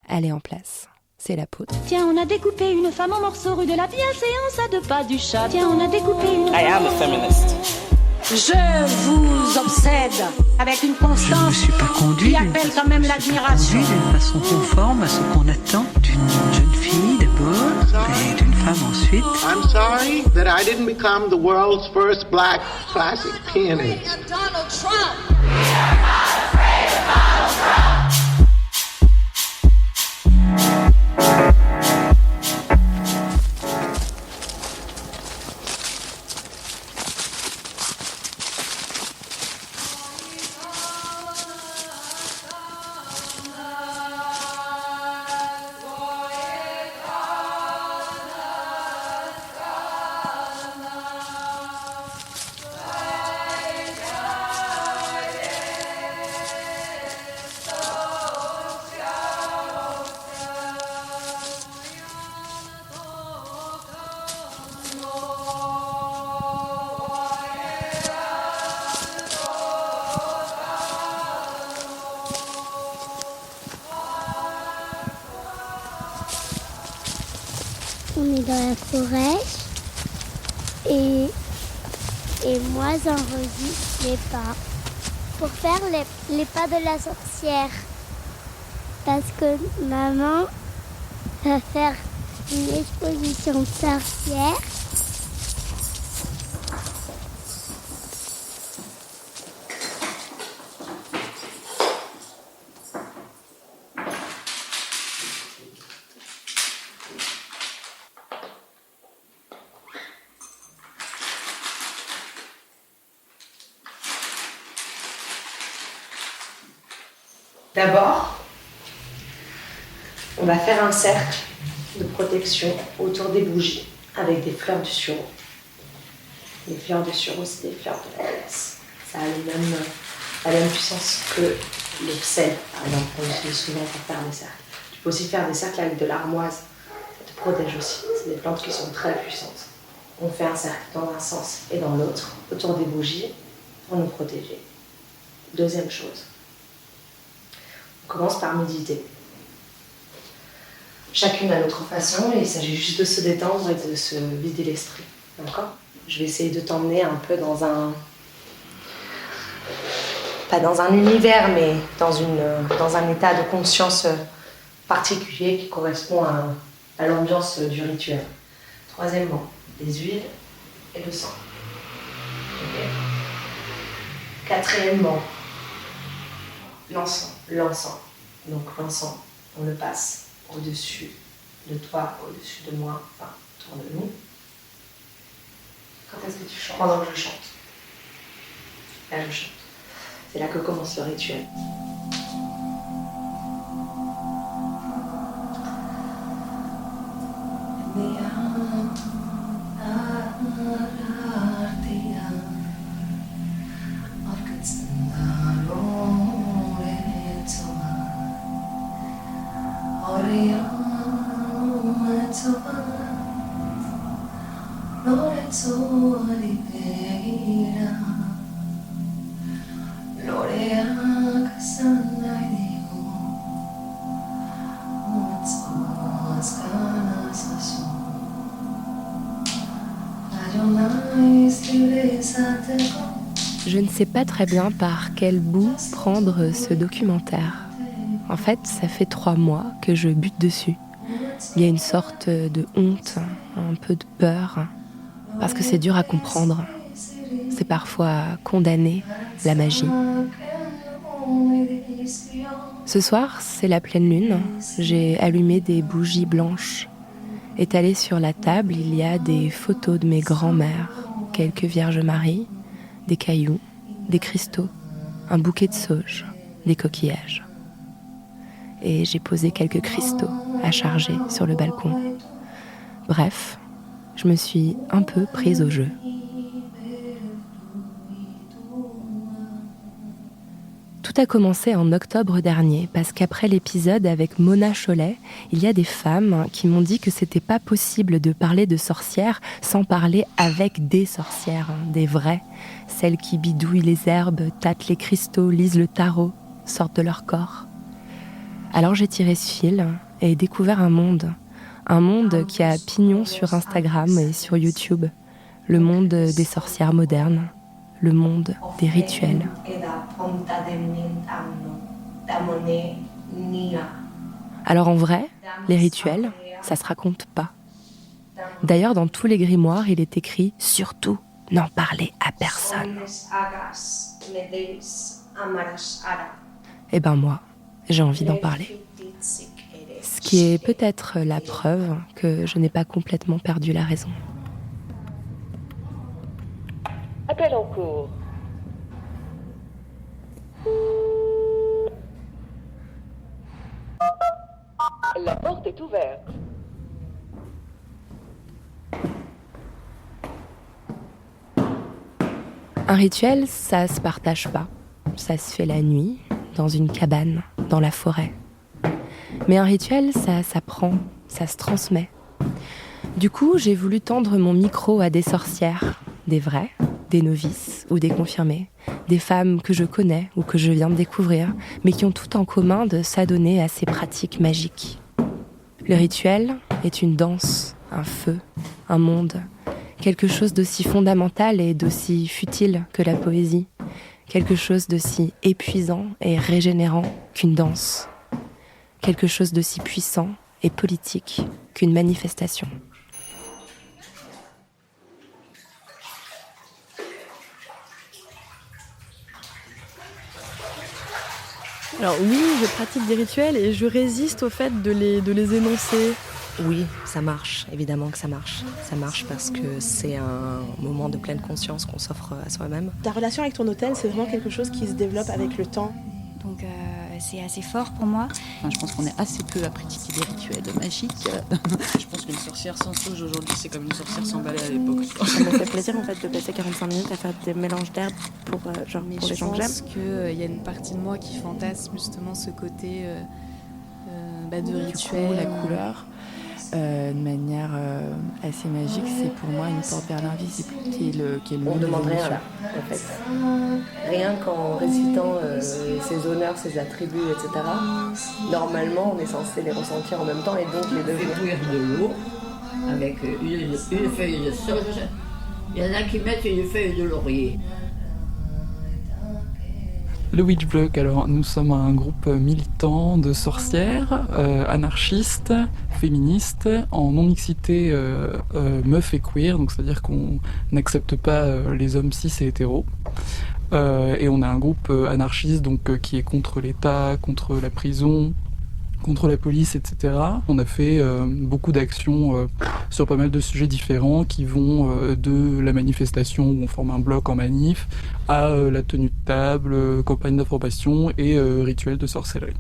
elle est en place. C'est l'apôtre. Tiens, on a découpé une femme en morceaux rue de la bienséance à 2 pas du chat. Tiens, on a découpé une... I am a feminist. Je vous obsède avec une constance je ne suis pas conduite qui appelle quand même l'admiration. D'une façon conforme à ce qu'on attend d'une jeune fille d'abord et d'une femme ensuite. I'm sorry that I didn't become the world's first black classic pianist. Donald Trump. On est dans la forêt et moi j'enregistre les pas pour faire les pas de la sorcière parce que maman va faire une exposition de sorcières. D'abord, on va faire un cercle de protection autour des bougies avec des fleurs du sureau. Les fleurs de sureau, c'est des fleurs de la déesse. Ça a la même puissance que le sel, par exemple, qu'on utilise souvent pour faire des cercles. Tu peux aussi faire des cercles avec de l'armoise, ça te protège aussi. C'est des plantes qui sont très puissantes. On fait un cercle dans un sens et dans l'autre, autour des bougies, pour nous protéger. Deuxième chose. On commence par méditer. Chacune à notre façon, et il s'agit juste de se détendre et de se vider l'esprit. D'accord ? Je vais essayer de t'emmener un peu dans un... pas dans un univers, mais dans un état de conscience particulier qui correspond à l'ambiance du rituel. Troisièmement, les huiles et le sang. Okay. Quatrièmement, l'encens. Donc l'encens, on le passe au-dessus de toi, au-dessus de moi, enfin, autour de nous. Quand est-ce que tu chantes ? Pendant que je chante. Là, je chante. C'est là que commence le rituel. Je ne sais pas très bien par quel bout prendre ce documentaire. En fait, ça fait 3 mois que je bute dessus. Il y a une sorte de honte, un peu de peur, parce que c'est dur à comprendre. C'est parfois condamner la magie. Ce soir, c'est la pleine lune. J'ai allumé des bougies blanches. Étalées sur la table, il y a des photos de mes grands-mères, quelques Vierges Marie, des cailloux, des cristaux, un bouquet de sauge, des coquillages. Et j'ai posé quelques cristaux à charger sur le balcon. Bref, je me suis un peu prise au jeu. Tout a commencé en octobre dernier, parce qu'après l'épisode avec Mona Chollet, il y a des femmes qui m'ont dit que c'était pas possible de parler de sorcières sans parler avec des sorcières, des vraies, celles qui bidouillent les herbes, tâtent les cristaux, lisent le tarot, sortent de leur corps. Alors j'ai tiré ce fil et découvert un monde qui a pignon sur Instagram et sur YouTube, le monde des sorcières modernes, le monde des rituels. Alors en vrai, les rituels, ça se raconte pas. D'ailleurs, dans tous les grimoires, il est écrit « Surtout, n'en parlez à personne ». Eh ben moi, j'ai envie d'en parler. Ce qui est peut-être la preuve que je n'ai pas complètement perdu la raison. Appel en cours. La porte est ouverte. Un rituel, ça se partage pas. Ça se fait la nuit, dans une cabane, dans la forêt. Mais un rituel, ça s'apprend, ça se transmet. Du coup, j'ai voulu tendre mon micro à des sorcières, des vraies, des novices ou des confirmées, des femmes que je connais ou que je viens de découvrir, mais qui ont tout en commun de s'adonner à ces pratiques magiques. Le rituel est une danse, un feu, un monde, quelque chose d'aussi fondamental et d'aussi futile que la poésie, quelque chose d'aussi épuisant et régénérant qu'une danse, quelque chose d'aussi puissant et politique qu'une manifestation. Alors oui, je pratique des rituels et je résiste au fait de les énoncer. Oui, ça marche, évidemment que ça marche. Ça marche parce que c'est un moment de pleine conscience qu'on s'offre à soi-même. Ta relation avec ton hôtel, c'est vraiment quelque chose qui se développe avec le temps. Donc c'est assez fort pour moi. Enfin, je pense qu'on est assez peu à pratiquer des rituels magiques. Je pense qu'une sorcière sans sauge aujourd'hui, c'est comme une sorcière sans balai à l'époque. Ça me fait plaisir en fait de passer 45 minutes à faire des mélanges d'herbes pour les gens que j'aime. Je pense qu'il y a une partie de moi qui fantasme justement ce côté de rituel. La couleur, de manière assez magique, c'est pour moi une porte vers l'invisible qui est le On ne demande rien là, en fait. Rien qu'en récitant ses honneurs, ses attributs, etc. Normalement, on est censé les ressentir en même temps et donc les devenir. On fait bouillir de l'eau avec une feuille de sauge. Il y en a qui mettent une feuille de laurier. Le Witch Block, alors nous sommes un groupe militant de sorcières, anarchistes, féministes, en non-mixité meuf et queer, donc c'est-à-dire qu'on n'accepte pas les hommes cis et hétéros. Et on a un groupe anarchiste donc qui est contre l'État, contre la prison, contre la police, etc. On a fait beaucoup d'actions sur pas mal de sujets différents qui vont de la manifestation où on forme un bloc en manif à la tenue de table, campagne d'information et rituel de sorcellerie.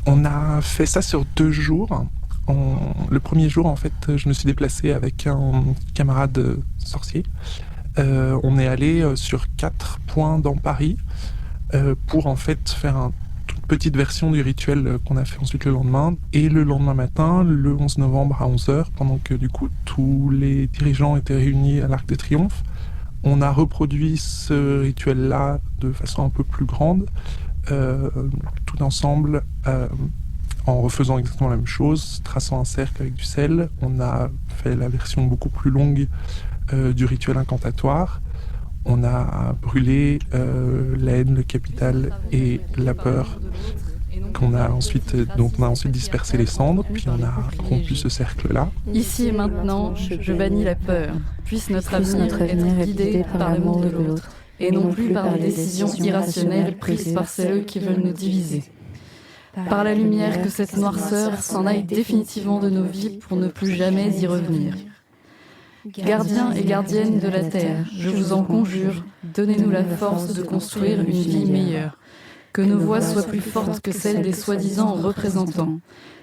On a fait ça sur 2 jours. Le premier jour, en fait, je me suis déplacé avec un camarade sorcier. On est allé sur 4 points dans Paris pour en fait faire une toute petite version du rituel qu'on a fait ensuite le lendemain. Et le lendemain matin, le 11 novembre à 11h, pendant que du coup tous les dirigeants étaient réunis à l'Arc de Triomphe, on a reproduit ce rituel-là de façon un peu plus grande, tout ensemble, en refaisant exactement la même chose, traçant un cercle avec du sel. On a fait la version beaucoup plus longue du rituel incantatoire. On a brûlé la haine, le capital et la peur, dont on a ensuite dispersé les cendres, puis on a rompu ce cercle-là. Ici et maintenant, je bannis la peur. Puisse notre avenir être guidé par l'amour de l'autre, et non plus par des décisions irrationnelles prises par celles qui veulent nous diviser. Par la lumière que cette noirceur s'en aille définitivement de nos vies pour ne plus jamais y revenir. Gardiens et gardiennes de la terre, je vous en conjure, donnez-nous la force de construire une vie meilleure. Que nos voix soient plus fortes que celles des soi-disant représentants.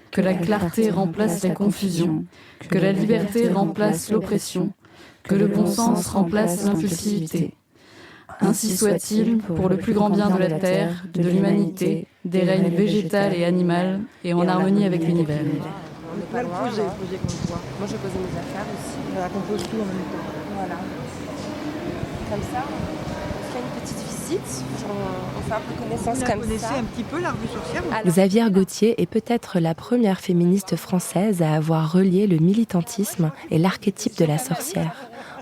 Que la clarté remplace la confusion. Que la liberté remplace l'oppression. Que le bon sens remplace l'impulsivité. Ainsi soit-il pour le plus grand bien de la terre, de l'humanité, des règnes végétal et animal, et en harmonie avec l'univers. On n'est pas loin. Poser contre toi. Moi, je posais mes affaires aussi. Voilà, qu'on pose tout en même temps. Voilà. Comme ça. fait une petite visite. On fait un peu connaissance comme ça. Vous connaissez un petit peu la revue sorcière? Xavière Gauthier est peut-être la première féministe française à avoir relié le militantisme et l'archétype de la sorcière.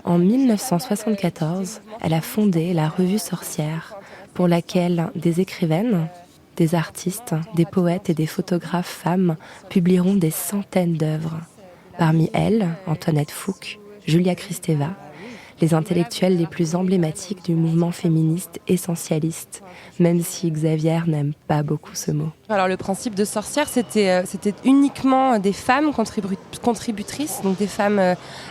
En 1974, elle a fondé la revue Sorcière, pour laquelle des écrivaines, des artistes, des poètes et des photographes femmes publieront des centaines d'œuvres. Parmi elles, Antoinette Fouque, Julia Kristeva, les intellectuels les plus emblématiques du mouvement féministe essentialiste, même si Xavière n'aime pas beaucoup ce mot. Alors le principe de sorcière, c'était uniquement des femmes contributrices, donc des femmes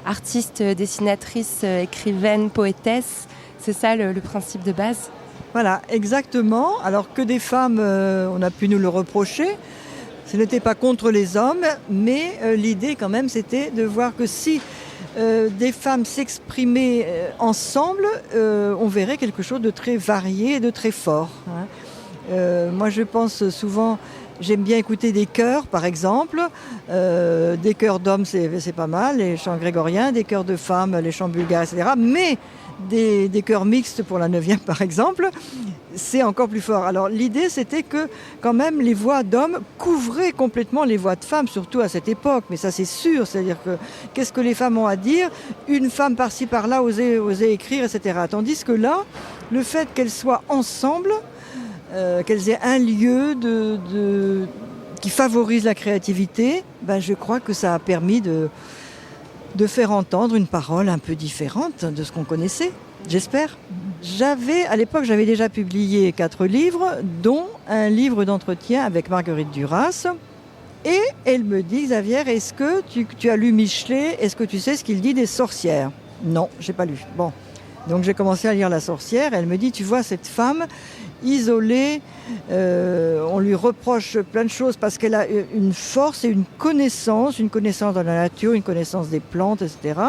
artistes, dessinatrices, écrivaines, poétesses. C'est ça le principe de base. Voilà, exactement. Alors que des femmes, on a pu nous le reprocher. Ce n'était pas contre les hommes, mais l'idée quand même, c'était de voir que si des femmes s'exprimaient ensemble, on verrait quelque chose de très varié et de très fort. Moi, je pense souvent, j'aime bien écouter des chœurs, par exemple. Des chœurs d'hommes, c'est pas mal, les chants grégoriens, des chœurs de femmes, les chants bulgares, etc. Mais des chœurs mixtes pour la 9e, par exemple, c'est encore plus fort. Alors l'idée, c'était que quand même les voix d'hommes couvraient complètement les voix de femmes, surtout à cette époque. Mais ça, c'est sûr. C'est-à-dire que qu'est-ce que les femmes ont à dire? Une femme par-ci, par-là osait écrire, etc. Tandis que là, le fait qu'elles soient ensemble, qu'elles aient un lieu qui favorise la créativité, je crois que ça a permis de faire entendre une parole un peu différente de ce qu'on connaissait, j'espère. À l'époque, j'avais déjà publié 4 livres, dont un livre d'entretien avec Marguerite Duras. Et elle me dit, Xavière, est-ce que tu as lu Michelet? Est-ce que tu sais ce qu'il dit des sorcières? Non, j'ai pas lu. Bon, donc j'ai commencé à lire La sorcière. Elle me dit, tu vois, cette femme isolée, on lui reproche plein de choses parce qu'elle a une force et une connaissance de la nature, une connaissance des plantes, etc.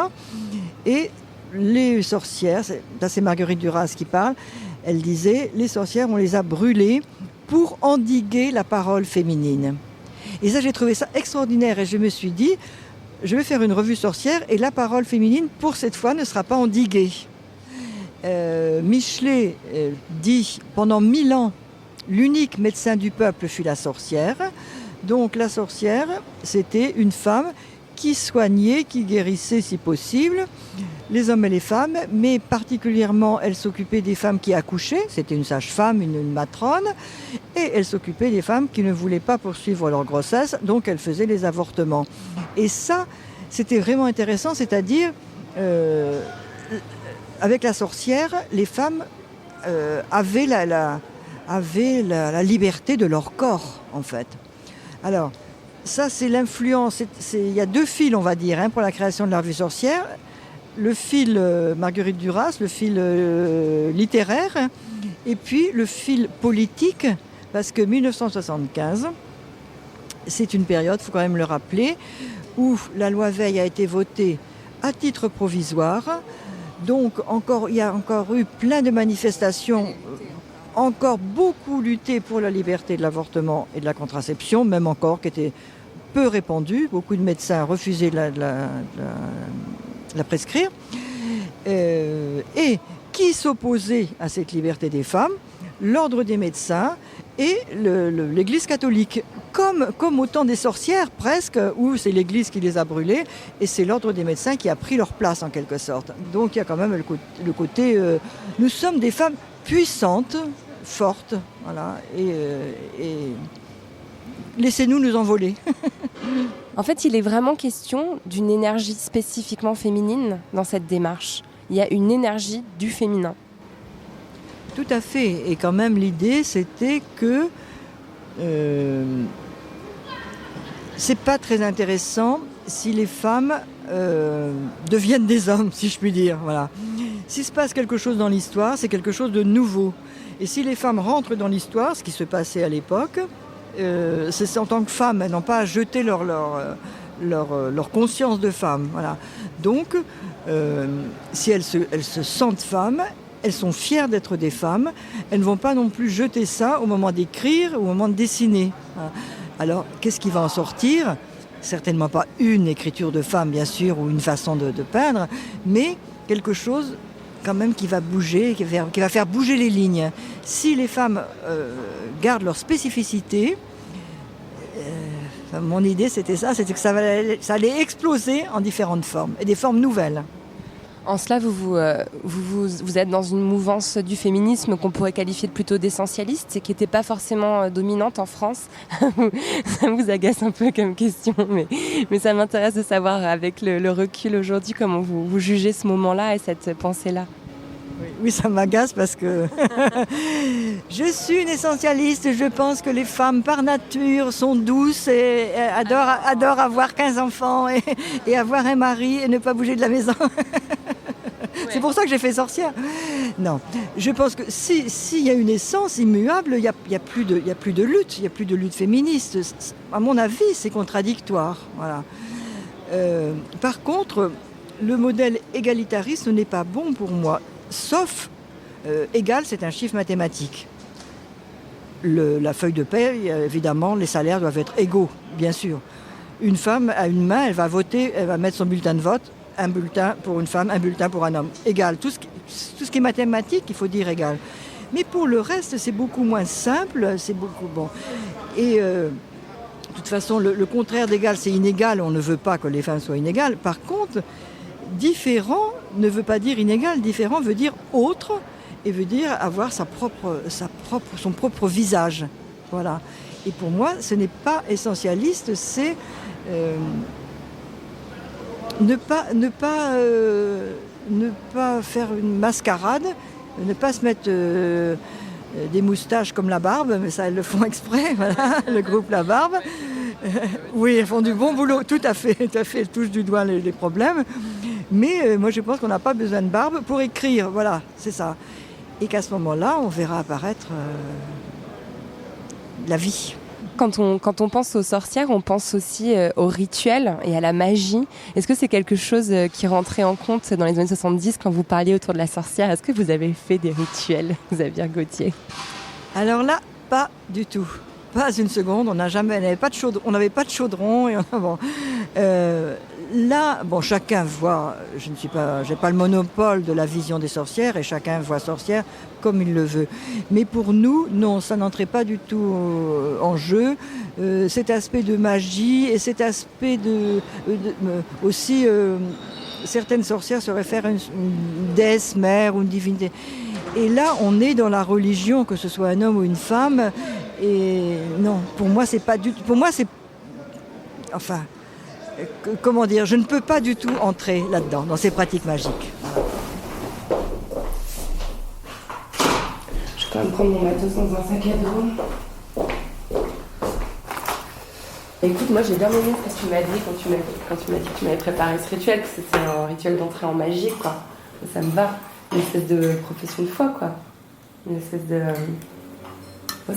Et les sorcières, c'est Marguerite Duras qui parle, elle disait, les sorcières, on les a brûlées pour endiguer la parole féminine. Et ça, j'ai trouvé ça extraordinaire et je me suis dit, je vais faire une revue sorcière et la parole féminine, pour cette fois, ne sera pas endiguée. Michelet dit, pendant 1000 ans, l'unique médecin du peuple fut la sorcière. Donc la sorcière, c'était une femme qui soignait, qui guérissait si possible, les hommes et les femmes, mais particulièrement elle s'occupait des femmes qui accouchaient, c'était une sage-femme, une matrone, et elle s'occupait des femmes qui ne voulaient pas poursuivre leur grossesse, donc elle faisait les avortements. Et ça, c'était vraiment intéressant, c'est-à-dire, avec la sorcière, les femmes avaient la liberté de leur corps, en fait. Alors, ça, c'est l'influence. Il y a 2 fils, on va dire, pour la création de la revue sorcière. Le fil Marguerite Duras, le fil littéraire, et puis le fil politique, parce que 1975, c'est une période, il faut quand même le rappeler, où la loi Veil a été votée à titre provisoire. Donc, il y a encore eu plein de manifestations, encore beaucoup lutté pour la liberté de l'avortement et de la contraception, même encore qui était peu répandue. Beaucoup de médecins refusaient de la prescrire. Et qui s'opposait à cette liberté des femmes? L'ordre des médecins et l'Église catholique. Comme au temps des sorcières, presque, où c'est l'Église qui les a brûlées, et c'est l'ordre des médecins qui a pris leur place, en quelque sorte. Donc il y a quand même le côté... nous sommes des femmes puissantes, fortes, voilà, et laissez-nous nous envoler. En fait, il est vraiment question d'une énergie spécifiquement féminine dans cette démarche. Il y a une énergie du féminin. Tout à fait. Et quand même, l'idée, c'était que c'est pas très intéressant si les femmes deviennent des hommes, si je puis dire. Voilà. S'il se passe quelque chose dans l'histoire, c'est quelque chose de nouveau. Et si les femmes rentrent dans l'histoire, ce qui se passait à l'époque, c'est en tant que femmes, elles n'ont pas à jeter leur conscience de femme. Voilà. Donc, si elles se sentent femmes, elles sont fières d'être des femmes, elles ne vont pas non plus jeter ça au moment d'écrire ou au moment de dessiner. Alors, qu'est-ce qui va en sortir? Certainement pas une écriture de femme, bien sûr, ou une façon de peindre, mais quelque chose quand même qui va bouger, qui va faire bouger les lignes. Si les femmes gardent leur spécificité, mon idée c'était que ça allait exploser en différentes formes, et des formes nouvelles. En cela, vous êtes dans une mouvance du féminisme qu'on pourrait qualifier de plutôt d'essentialiste, et qui n'était pas forcément dominante en France. Ça vous agace un peu comme question, mais ça m'intéresse de savoir, avec le recul aujourd'hui, comment vous jugez ce moment-là et cette pensée-là. Oui, ça m'agace parce que je suis une essentialiste. Je pense que les femmes, par nature, sont douces et adorent avoir 15 enfants et avoir un mari et ne pas bouger de la maison. C'est pour ça que j'ai fait sorcière. Non, je pense que s'il y a une essence immuable, il y a plus de lutte, il n'y a plus de lutte féministe. À mon avis, c'est contradictoire. Voilà. Par contre, le modèle égalitariste n'est pas bon pour moi. Sauf, égal, c'est un chiffre mathématique. La feuille de paie, évidemment, les salaires doivent être égaux, bien sûr. Une femme a une main, elle va voter, elle va mettre son bulletin de vote, un bulletin pour une femme, un bulletin pour un homme. Égal. Tout ce qui est mathématique, il faut dire égal. Mais pour le reste, c'est beaucoup moins simple, c'est beaucoup bon. Et de toute façon, le contraire d'égal, c'est inégal. On ne veut pas que les femmes soient inégales. Par contre, différent ne veut pas dire inégal, différent veut dire autre et veut dire avoir son propre visage. Voilà. Et pour moi, ce n'est pas essentialiste, c'est ne pas faire une mascarade, ne pas se mettre des moustaches comme la Barbe, mais ça, elles le font exprès, voilà, le groupe La Barbe. Oui, elles font du bon boulot, tout à fait, elles touchent du doigt les problèmes. Mais moi, je pense qu'on n'a pas besoin de barbe pour écrire, voilà, c'est ça. Et qu'à ce moment-là, on verra apparaître la vie. Quand on pense aux sorcières, on pense aussi aux rituels et à la magie. Est-ce que c'est quelque chose qui rentrait en compte dans les années 70 quand vous parliez autour de la sorcière? Est-ce que vous avez fait des rituels, Xavier Gauthier? Alors là, pas du tout. Pas une seconde, on n'avait pas de chaudron. Et là, bon, chacun voit, j'ai pas le monopole de la vision des sorcières et chacun voit sorcière comme il le veut. Mais pour nous, non, ça n'entrait pas du tout en jeu. Cet aspect de magie et cet aspect aussi, certaines sorcières se réfèrent à une déesse mère ou une divinité. Et là, on est dans la religion, que ce soit un homme ou une femme. Et non, pour moi, c'est pas du tout. Pour moi, c'est. Enfin, comment dire, je ne peux pas du tout entrer là-dedans, dans ces pratiques magiques. Je peux me prendre mon matos dans un sac à dos. Écoute, moi j'ai bien aimé ce que tu m'as dit quand tu m'as dit que tu m'avais préparé ce rituel, que c'était un rituel d'entrée en magie, quoi. Ça me va. Une espèce de profession de foi, quoi. Une espèce de.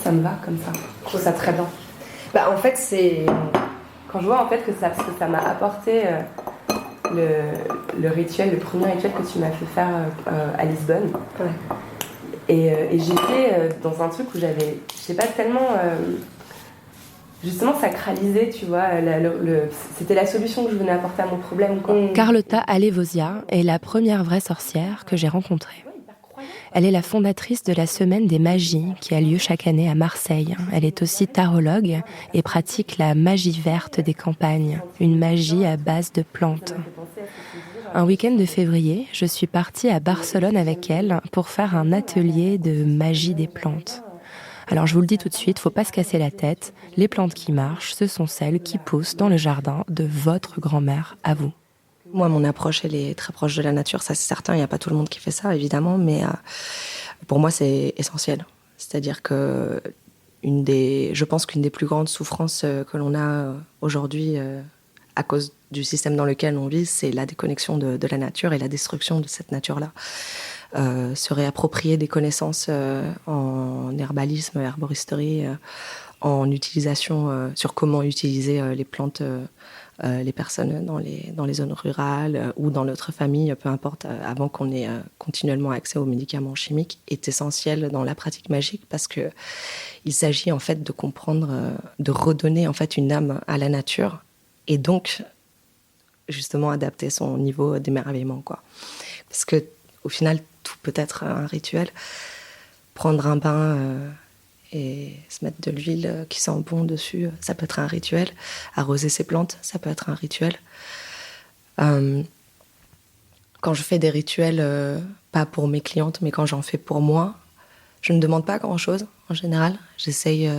Ça me va comme ça. Je trouve ça très bien. Bah, en fait, c'est. Quand je vois en fait que ça m'a apporté le rituel, le premier rituel que tu m'as fait faire à Lisbonne. Ouais. Et j'étais dans un truc où j'avais, je sais pas, tellement justement sacralisé, tu vois. C'était la solution que je venais apporter à mon problème, quoi. Carlotta Alevosia est la première vraie sorcière que j'ai rencontrée. Elle est la fondatrice de la Semaine des Magies qui a lieu chaque année à Marseille. Elle est aussi tarologue et pratique la magie verte des campagnes, une magie à base de plantes. Un week-end de février, je suis partie à Barcelone avec elle pour faire un atelier de magie des plantes. Alors je vous le dis tout de suite, faut pas se casser la tête. Les plantes qui marchent, ce sont celles qui poussent dans le jardin de votre grand-mère à vous. Moi, mon approche, elle est très proche de la nature, ça c'est certain. Il n'y a pas tout le monde qui fait ça, évidemment, mais pour moi, c'est essentiel. C'est-à-dire que je pense qu'une des plus grandes souffrances que l'on a aujourd'hui, à cause du système dans lequel on vit, c'est la déconnexion de la nature et la destruction de cette nature-là. Se réapproprier des connaissances en herbalisme, herboristerie, en utilisation, sur comment utiliser les plantes. Les personnes dans les zones rurales ou dans notre famille, peu importe, avant qu'on ait continuellement accès aux médicaments chimiques, est essentiel dans la pratique magique parce que il s'agit en fait de comprendre, de redonner en fait une âme à la nature et donc justement adapter son niveau d'émerveillement, quoi. Parce que au final, tout peut être un rituel. Prendre un bain et se mettre de l'huile qui sent bon dessus, ça peut être un rituel. Arroser ses plantes, ça peut être un rituel. Quand je fais des rituels, pas pour mes clientes, mais quand j'en fais pour moi, je ne demande pas grand-chose en général. J'essaye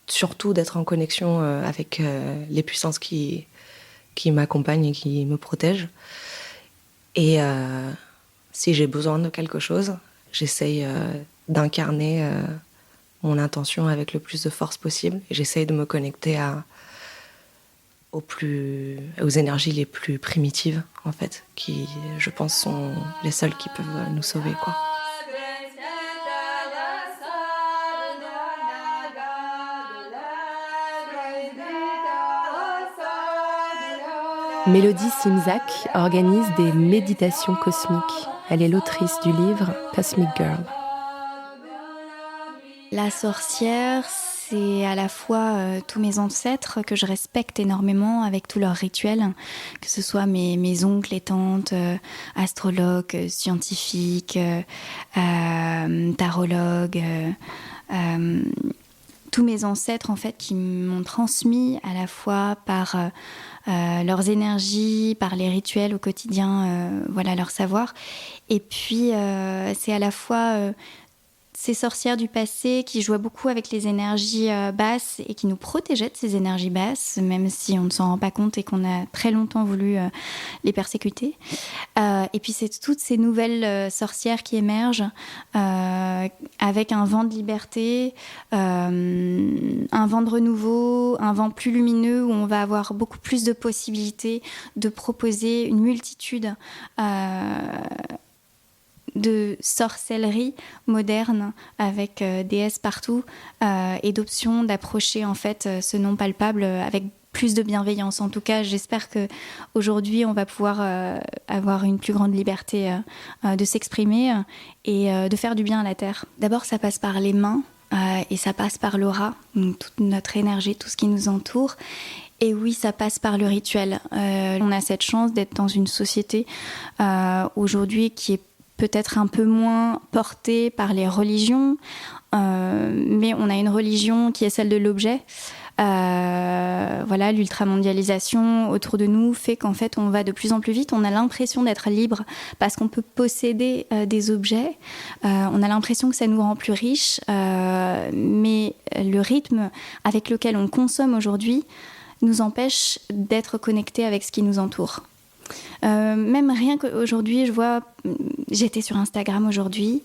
surtout d'être en connexion avec les puissances qui m'accompagnent et qui me protègent. Et si j'ai besoin de quelque chose, j'essaye d'incarner mon intention avec le plus de force possible. Et j'essaye de me connecter aux énergies les plus primitives, en fait, qui, je pense, sont les seules qui peuvent nous sauver, quoi. Mélodie Simzak organise des méditations cosmiques. Elle est l'autrice du livre Cosmic Girl. La sorcière, c'est à la fois tous mes ancêtres que je respecte énormément avec tous leurs rituels, que ce soit mes oncles et tantes, astrologues, scientifiques, tarologues, tous mes ancêtres en fait qui m'ont transmis à la fois par leurs énergies, par les rituels au quotidien, leur savoir. Et puis c'est à la fois ces sorcières du passé qui jouaient beaucoup avec les énergies basses et qui nous protégeaient de ces énergies basses, même si on ne s'en rend pas compte et qu'on a très longtemps voulu les persécuter. Et puis c'est toutes ces nouvelles sorcières qui émergent avec un vent de liberté, un vent de renouveau, un vent plus lumineux où on va avoir beaucoup plus de possibilités de proposer une multitude de sorcellerie moderne avec déesses partout et d'options d'approcher en fait ce non palpable avec plus de bienveillance. En tout cas, j'espère qu'aujourd'hui, on va pouvoir avoir une plus grande liberté de s'exprimer et de faire du bien à la Terre. D'abord, ça passe par les mains et ça passe par l'aura, donc toute notre énergie, tout ce qui nous entoure. Et oui, ça passe par le rituel. On a cette chance d'être dans une société aujourd'hui qui est peut-être un peu moins portée par les religions, mais on a une religion qui est celle de l'objet. L'ultramondialisation autour de nous fait qu'en fait on va de plus en plus vite, on a l'impression d'être libre parce qu'on peut posséder des objets, on a l'impression que ça nous rend plus riches, mais le rythme avec lequel on consomme aujourd'hui nous empêche d'être connectés avec ce qui nous entoure. Même rien qu'aujourd'hui, j'étais sur Instagram aujourd'hui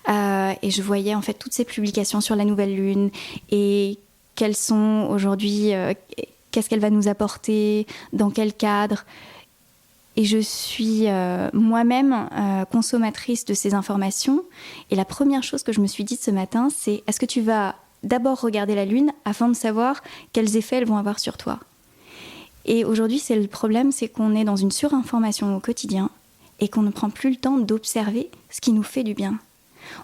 et je voyais en fait toutes ces publications sur la nouvelle lune et quelles sont aujourd'hui, qu'est-ce qu'elle va nous apporter, dans quel cadre. Et je suis moi-même consommatrice de ces informations. Et la première chose que je me suis dite ce matin, c'est est-ce que tu vas d'abord regarder la lune afin de savoir quels effets elles vont avoir sur toi ? Et aujourd'hui, c'est le problème, c'est qu'on est dans une surinformation au quotidien et qu'on ne prend plus le temps d'observer ce qui nous fait du bien.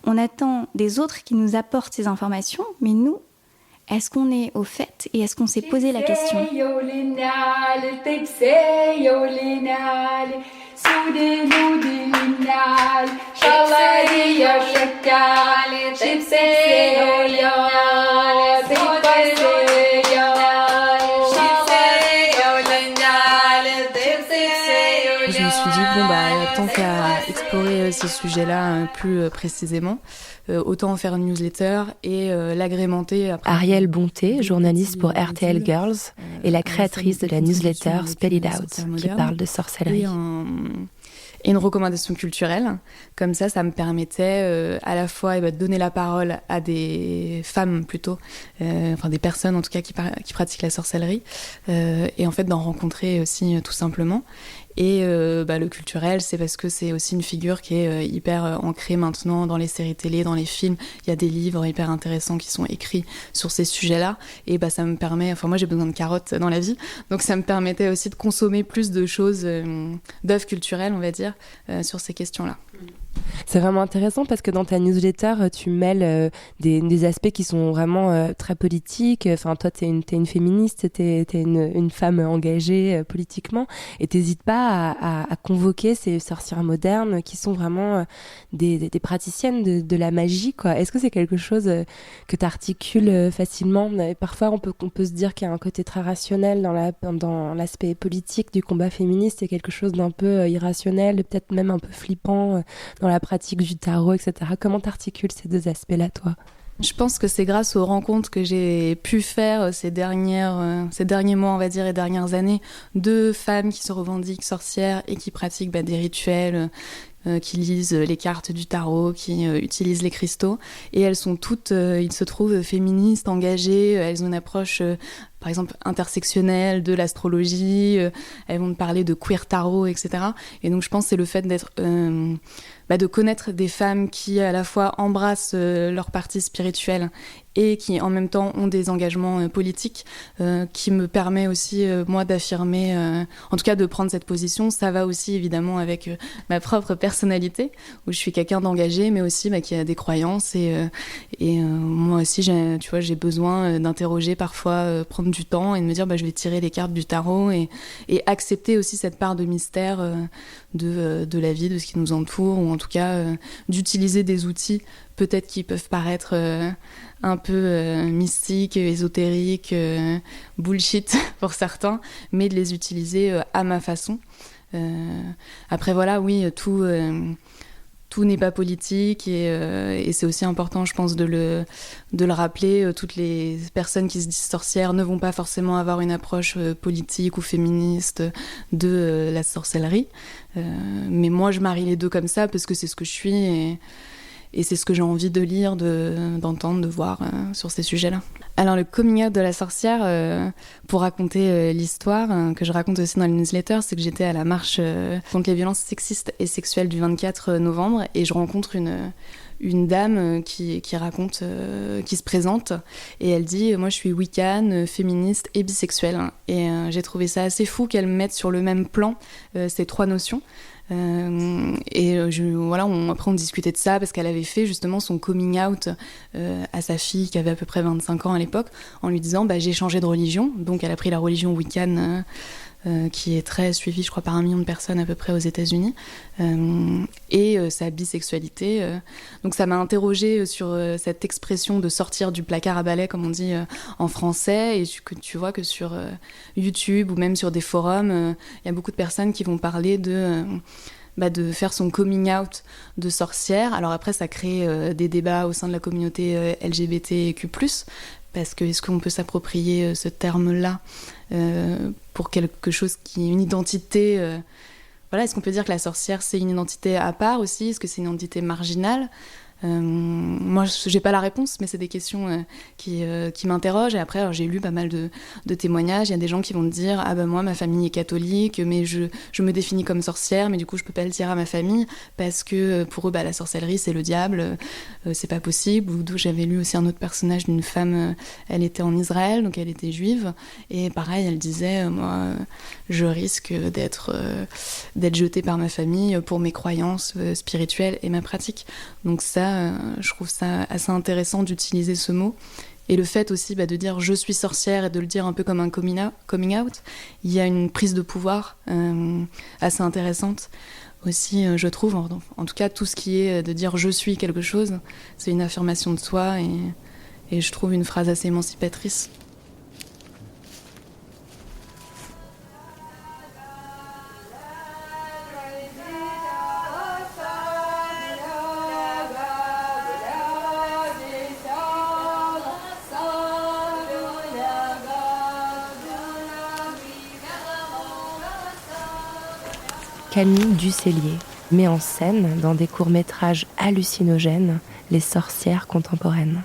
On attend des autres qui nous apportent ces informations, mais nous, est-ce qu'on est au fait et est-ce qu'on s'est posé la question ? Je me suis dit, tant qu'à explorer ces sujets-là plus précisément, autant en faire une newsletter et l'agrémenter après. Ariel Bonté, journaliste pour RTL Girls, est la créatrice de la newsletter Spell It Out, qui parle de sorcellerie. Et une recommandation culturelle. Comme ça me permettait à la fois de donner la parole à des femmes plutôt, des personnes en tout cas qui pratiquent la sorcellerie, et en fait d'en rencontrer aussi tout simplement. Et le culturel, c'est parce que c'est aussi une figure qui est hyper ancrée maintenant dans les séries télé, dans les films. Il y a des livres hyper intéressants qui sont écrits sur ces sujets-là. Et ça me permet... moi, j'ai besoin de carottes dans la vie. Donc, ça me permettait aussi de consommer plus de choses, d'œuvres culturelles, on va dire, sur ces questions-là. C'est vraiment intéressant parce que dans ta newsletter, tu mêles des aspects qui sont vraiment très politiques. Enfin, toi, t'es une féministe, t'es une femme engagée politiquement, et t'hésites pas à convoquer ces sorcières modernes qui sont vraiment des praticiennes de la magie, quoi. Est-ce que c'est quelque chose que t'articules facilement? Parfois, on peut se dire qu'il y a un côté très rationnel dans l'aspect politique du combat féministe, et quelque chose d'un peu irrationnel, peut-être même un peu flippant dans la pratique du tarot, etc. Comment t'articules ces deux aspects-là, toi? Je pense que c'est grâce aux rencontres que j'ai pu faire ces derniers mois, on va dire, et dernières années, de femmes qui se revendiquent sorcières et qui pratiquent des rituels, qui lisent les cartes du tarot, qui utilisent les cristaux. Et elles sont toutes, il se trouve, féministes, engagées. Elles ont une approche, par exemple, intersectionnelle de l'astrologie. Elles vont me parler de queer tarot, etc. Et donc, je pense que c'est le fait d'être... de connaître des femmes qui, à la fois, embrassent leur partie spirituelle et qui, en même temps, ont des engagements politiques, qui me permet aussi, moi, d'affirmer, en tout cas, de prendre cette position. Ça va aussi, évidemment, avec ma propre personnalité, où je suis quelqu'un d'engagé, mais aussi qui a des croyances. Et moi aussi, j'ai besoin d'interroger parfois, prendre du temps et de me dire, je vais tirer les cartes du tarot et accepter aussi cette part de mystère de la vie, de ce qui nous entoure, ou en tout cas, d'utiliser des outils peut-être qui peuvent paraître un peu mystiques, ésotériques, bullshit pour certains, mais de les utiliser à ma façon. Après voilà, oui, tout n'est pas politique, et c'est aussi important, je pense, de le rappeler. Toutes les personnes qui se disent sorcières ne vont pas forcément avoir une approche politique ou féministe de la sorcellerie. Mais moi, je marie les deux comme ça parce que c'est ce que je suis, et c'est ce que j'ai envie de lire, d'entendre, de voir sur ces sujets-là. Alors, le coming out de la sorcière, pour raconter l'histoire, que je raconte aussi dans les newsletters, c'est que j'étais à la marche contre les violences sexistes et sexuelles du 24 novembre, et je rencontre une dame qui raconte, qui se présente, et elle dit « Moi, je suis wiccan, féministe et bisexuelle ». Et j'ai trouvé ça assez fou qu'elle mette sur le même plan ces trois notions. Après on discutait de ça parce qu'elle avait fait justement son coming out à sa fille qui avait à peu près 25 ans à l'époque, en lui disant j'ai changé de religion. Donc elle a pris la religion wiccan, qui est très suivie, je crois, par 1 million de personnes à peu près aux États-Unis, et sa bisexualité. Donc ça m'a interrogée sur cette expression de sortir du placard à balai, comme on dit en français, et que tu vois que sur YouTube ou même sur des forums, il y a beaucoup de personnes qui vont parler de faire son coming out de sorcière. Alors après, ça crée des débats au sein de la communauté LGBTQ+, parce que est-ce qu'on peut s'approprier ce terme-là pour quelque chose qui est une identité est-ce qu'on peut dire que la sorcière, c'est une identité à part aussi? Est-ce que c'est une identité marginale? Moi, j'ai pas la réponse, mais c'est des questions qui m'interrogent. Et après, alors, j'ai lu pas mal de témoignages. Il y a des gens qui vont me dire moi, ma famille est catholique, mais je me définis comme sorcière, mais du coup, je peux pas le dire à ma famille parce que pour eux, la sorcellerie, c'est le diable, c'est pas possible. Ou j'avais lu aussi un autre personnage d'une femme, elle était en Israël, donc elle était juive, et pareil, elle disait moi, je risque d'être jetée par ma famille pour mes croyances spirituelles et ma pratique. Donc ça, je trouve ça assez intéressant d'utiliser ce mot. Et le fait aussi de dire je suis sorcière et de le dire un peu comme un coming out, il y a une prise de pouvoir assez intéressante aussi, je trouve. En tout cas, tout ce qui est de dire je suis quelque chose, c'est une affirmation de soi, et je trouve une phrase assez émancipatrice. Camille Ducellier met en scène, dans des courts-métrages hallucinogènes, les sorcières contemporaines.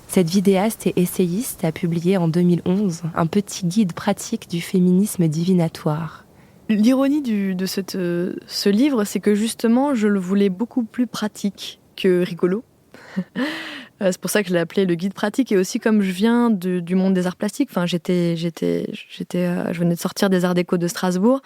Cette vidéaste et essayiste a publié en 2011 un petit guide pratique du féminisme divinatoire. L'ironie de ce livre, c'est que justement, je le voulais beaucoup plus pratique que rigolo. C'est pour ça que je l'ai appelé le guide pratique. Et aussi, comme je viens du monde des arts plastiques, je venais de sortir des Arts déco de Strasbourg.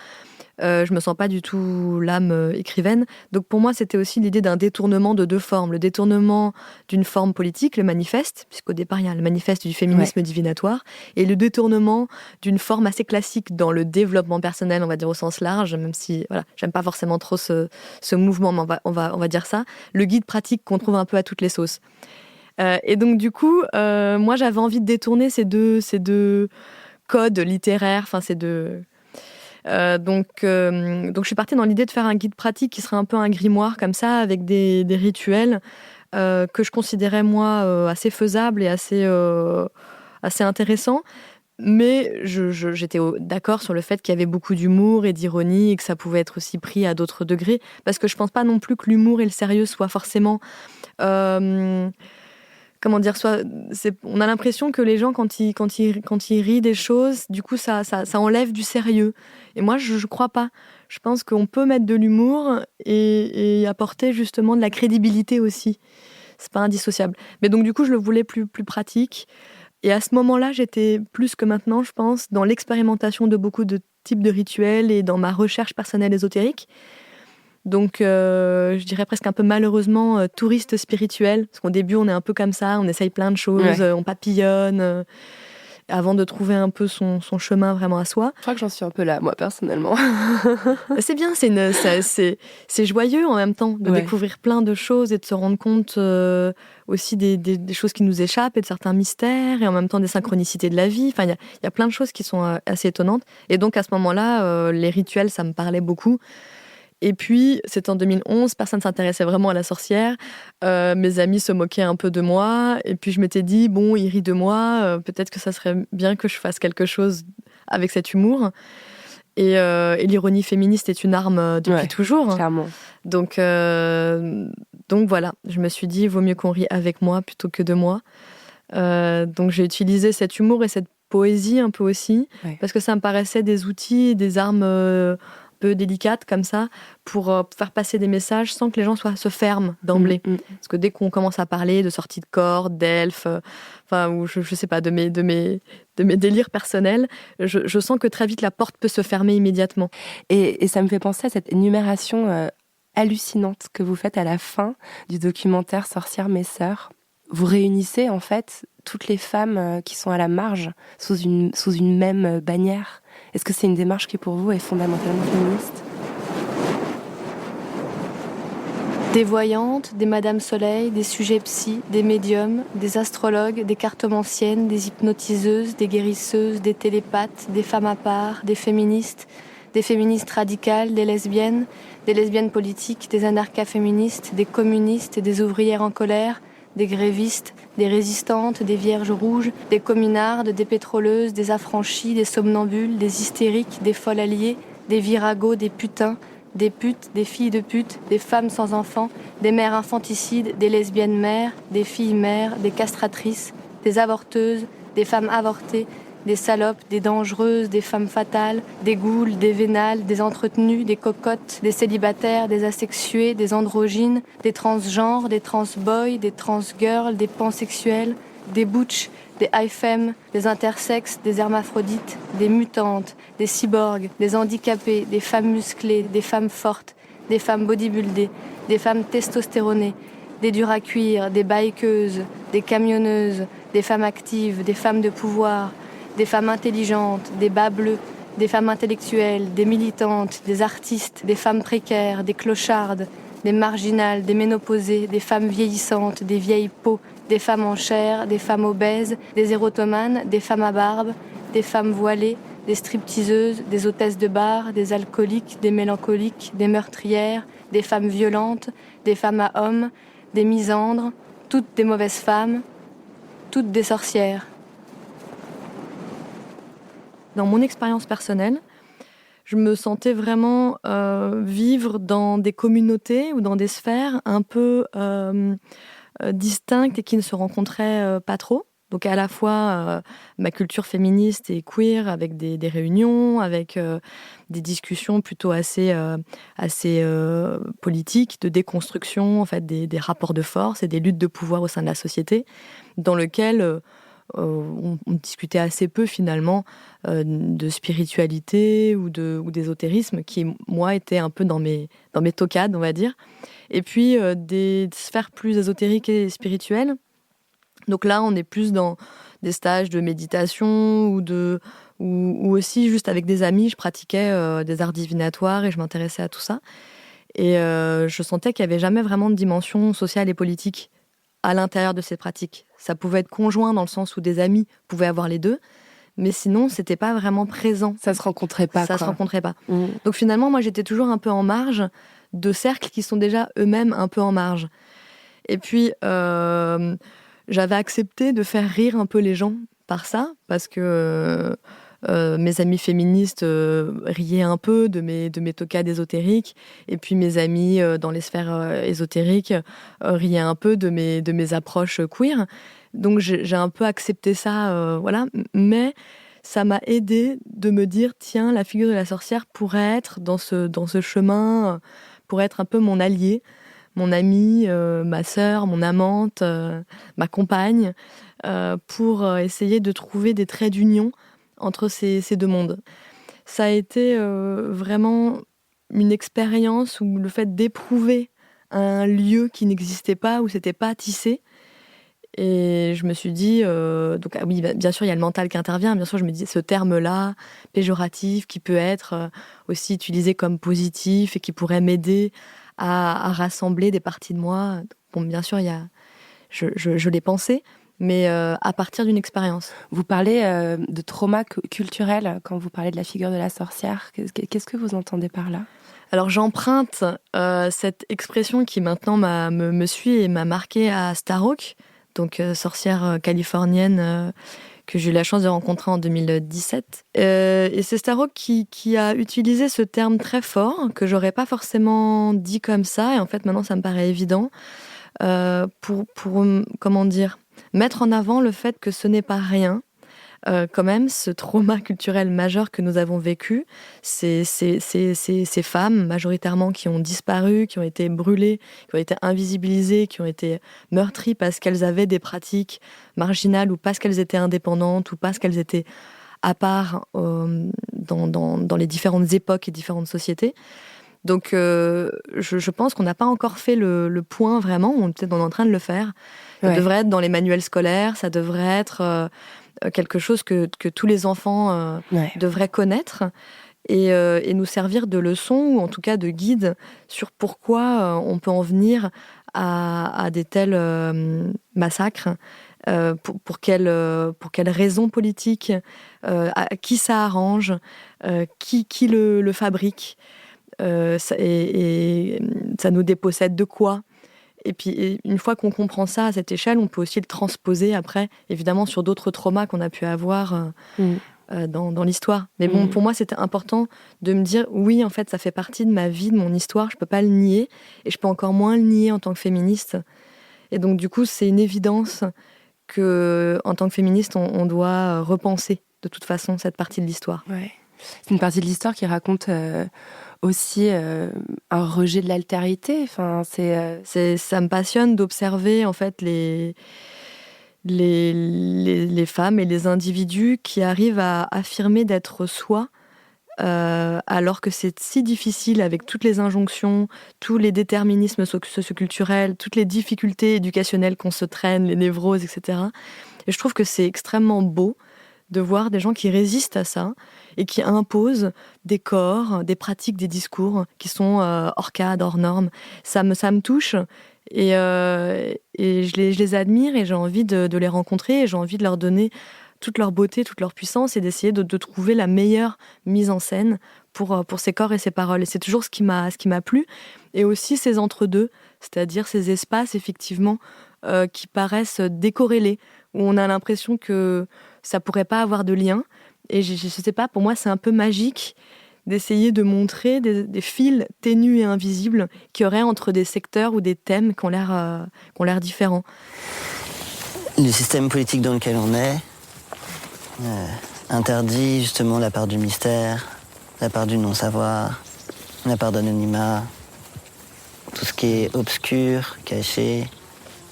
Je me sens pas du tout l'âme écrivaine. Donc pour moi, c'était aussi l'idée d'un détournement de deux formes. Le détournement d'une forme politique, le manifeste, puisqu'au départ, il y a le manifeste du féminisme divinatoire, et le détournement d'une forme assez classique dans le développement personnel, on va dire au sens large, même si voilà, j'aime pas forcément trop ce mouvement, mais on va dire ça. Le guide pratique qu'on trouve un peu à toutes les sauces. Et donc du coup, moi j'avais envie de détourner ces deux codes littéraires, enfin ces deux... Donc je suis partie dans l'idée de faire un guide pratique qui serait un peu un grimoire comme ça, avec des rituels que je considérais moi assez faisables et assez intéressants. Mais j'étais d'accord sur le fait qu'il y avait beaucoup d'humour et d'ironie et que ça pouvait être aussi pris à d'autres degrés, parce que je pense pas non plus que l'humour et le sérieux soient forcément... on a l'impression que les gens, quand ils rient des choses, du coup, ça enlève du sérieux. Et moi, je crois pas. Je pense qu'on peut mettre de l'humour et apporter justement de la crédibilité aussi. C'est pas indissociable. Mais donc, du coup, je le voulais plus pratique. Et à ce moment-là, j'étais plus que maintenant, je pense, dans l'expérimentation de beaucoup de types de rituels et dans ma recherche personnelle ésotérique. Donc, je dirais presque un peu malheureusement touriste spirituel. Parce qu'au début, on est un peu comme ça, on essaye plein de choses, on papillonne, avant de trouver un peu son chemin vraiment à soi. Je crois que j'en suis un peu là, moi, personnellement. C'est bien, c'est joyeux en même temps de découvrir plein de choses et de se rendre compte aussi des choses qui nous échappent et de certains mystères, et en même temps des synchronicités de la vie. Enfin, il y a plein de choses qui sont assez étonnantes. Et donc, à ce moment-là, les rituels, ça me parlait beaucoup. Et puis, c'était en 2011, personne ne s'intéressait vraiment à la sorcière. Mes amis se moquaient un peu de moi. Et puis, je m'étais dit, bon, ils rient de moi. Peut-être que ça serait bien que je fasse quelque chose avec cet humour. Et l'ironie féministe est une arme depuis toujours. Clairement. Donc voilà, je me suis dit, vaut mieux qu'on rie avec moi plutôt que de moi. Donc, j'ai utilisé cet humour et cette poésie un peu aussi. Parce que ça me paraissait des outils, des armes... peu délicate comme ça, pour faire passer des messages sans que les gens se ferment d'emblée. Parce que dès qu'on commence à parler de sortie de corps, d'elfes, ou je sais pas, de mes délires personnels, je sens que très vite la porte peut se fermer immédiatement. Et ça me fait penser à cette énumération hallucinante que vous faites à la fin du documentaire Sorcières mes sœurs. Vous réunissez en fait toutes les femmes qui sont à la marge sous une même bannière. Est-ce que c'est une démarche qui pour vous est fondamentalement féministe ? Des voyantes, des Madame Soleil, des sujets psy, des médiums, des astrologues, des cartomanciennes, des hypnotiseuses, des guérisseuses, des télépathes, des femmes à part, des féministes radicales, des lesbiennes politiques, des anarcha-féministes, des communistes et des ouvrières en colère, des grévistes, des résistantes, des vierges rouges, des communardes, des pétroleuses, des affranchies, des somnambules, des hystériques, des folles alliées, des viragos, des putains, des putes, des filles de putes, des femmes sans enfants, des mères infanticides, des lesbiennes mères, des filles mères, des castratrices, des avorteuses, des femmes avortées, des salopes, des dangereuses, des femmes fatales, des goules, des vénales, des entretenues, des cocottes, des célibataires, des asexués, des androgynes, des transgenres, des transboys, des transgirls, des pansexuels, des butch, des high-femme, des intersexes, des hermaphrodites, des mutantes, des cyborgs, des handicapés, des femmes musclées, des femmes fortes, des femmes bodybuildées, des femmes testostéronées, des durs à cuire, des bikeuses, des camionneuses, des femmes actives, des femmes de pouvoir, des femmes intelligentes, des bas bleus, des femmes intellectuelles, des militantes, des artistes, des femmes précaires, des clochardes, des marginales, des ménopausées, des femmes vieillissantes, des vieilles peaux, des femmes en chair, des femmes obèses, des érotomanes, des femmes à barbe, des femmes voilées, des stripteaseuses, des hôtesses de bar, des alcooliques, des mélancoliques, des meurtrières, des femmes violentes, des femmes à hommes, des misandres, toutes des mauvaises femmes, toutes des sorcières. Dans mon expérience personnelle, je me sentais vraiment vivre dans des communautés ou dans des sphères un peu distinctes et qui ne se rencontraient pas trop. Donc à la fois ma culture féministe et queer, avec des réunions, avec des discussions plutôt assez politiques, de déconstruction en fait, des rapports de force et des luttes de pouvoir au sein de la société, dans lequel on discutait assez peu finalement de spiritualité ou d'ésotérisme qui, moi, était un peu dans mes toccades, on va dire. Et puis des sphères plus ésotériques et spirituelles. Donc là, on est plus dans des stages de méditation ou aussi juste avec des amis, je pratiquais des arts divinatoires et je m'intéressais à tout ça. Et je sentais qu'il n'y avait jamais vraiment de dimension sociale et politique à l'intérieur de ces pratiques. Ça pouvait être conjoint dans le sens où des amis pouvaient avoir les deux, mais sinon, c'était pas vraiment présent. Ça se rencontrait pas. Ça se rencontrait pas. Donc finalement, moi, j'étais toujours un peu en marge de cercles qui sont déjà eux-mêmes un peu en marge. Et puis, j'avais accepté de faire rire un peu les gens par ça, parce que mes amis féministes riaient un peu de mes toccades ésotériques, et puis mes amis dans les sphères ésotériques riaient un peu de mes approches queer. Donc j'ai un peu accepté ça, voilà. Mais ça m'a aidé de me dire, tiens, la figure de la sorcière pourrait être dans ce chemin, pourrait être un peu mon allié, mon amie, ma sœur, mon amante, ma compagne, pour essayer de trouver des traits d'union entre ces deux mondes. Ça a été vraiment une expérience où le fait d'éprouver un lieu qui n'existait pas, où c'était pas tissé. Et je me suis dit, donc oui, bien sûr, il y a le mental qui intervient. Bien sûr, je me dis ce terme-là, péjoratif, qui peut être aussi utilisé comme positif et qui pourrait m'aider à rassembler des parties de moi. Bon, bien sûr, je l'ai pensé, mais à partir d'une expérience. Vous parlez de trauma culturel quand vous parlez de la figure de la sorcière. Qu'est-ce que vous entendez par là ? Alors j'emprunte cette expression qui maintenant me suit et m'a marquée à Starhawk, donc sorcière californienne que j'ai eu la chance de rencontrer en 2017. Et c'est Starhawk qui a utilisé ce terme très fort, que j'aurais pas forcément dit comme ça, et en fait maintenant ça me paraît évident, pour comment dire, mettre en avant le fait que ce n'est pas rien, quand même, ce trauma culturel majeur que nous avons vécu, ces femmes majoritairement qui ont disparu, qui ont été brûlées, qui ont été invisibilisées, qui ont été meurtries parce qu'elles avaient des pratiques marginales ou parce qu'elles étaient indépendantes ou parce qu'elles étaient à part dans les différentes époques et différentes sociétés. Donc je pense qu'on n'a pas encore fait le point vraiment, peut-être on est en train de le faire. Ça devrait être dans les manuels scolaires, ça devrait être quelque chose que tous les enfants devraient connaître et nous servir de leçon ou en tout cas de guide sur pourquoi on peut en venir à des tels massacres, pour quelles raisons politiques, à qui ça arrange, qui le fabrique, et ça nous dépossède de quoi. Et puis, une fois qu'on comprend ça à cette échelle, on peut aussi le transposer après, évidemment, sur d'autres traumas qu'on a pu avoir dans l'histoire. Mais bon, pour moi, c'était important de me dire, oui, en fait, ça fait partie de ma vie, de mon histoire, je peux pas le nier, et je peux encore moins le nier en tant que féministe. Et donc, du coup, c'est une évidence que, en tant que féministe, on doit repenser, de toute façon, cette partie de l'histoire. Ouais. C'est une partie de l'histoire qui raconte aussi un rejet de l'altérité. Enfin, ça me passionne d'observer en fait les femmes et les individus qui arrivent à affirmer d'être soi, alors que c'est si difficile avec toutes les injonctions, tous les déterminismes socioculturels, toutes les difficultés éducationnelles qu'on se traîne, les névroses, etc. Et je trouve que c'est extrêmement beau de voir des gens qui résistent à ça et qui imposent des corps, des pratiques, des discours qui sont hors cadre, hors normes. Ça me touche et je les admire et j'ai envie de les rencontrer et j'ai envie de leur donner toute leur beauté, toute leur puissance et d'essayer de trouver la meilleure mise en scène pour ces corps et ces paroles. Et c'est toujours ce qui m'a plu. Et aussi ces entre-deux, c'est-à-dire ces espaces effectivement qui paraissent décorrélés, où on a l'impression que ça pourrait pas avoir de lien. Et je sais pas, pour moi, c'est un peu magique d'essayer de montrer des fils ténus et invisibles qu'il y aurait entre des secteurs ou des thèmes qui ont l'air différents. Le système politique dans lequel on est interdit justement la part du mystère, la part du non-savoir, la part d'anonymat, tout ce qui est obscur, caché.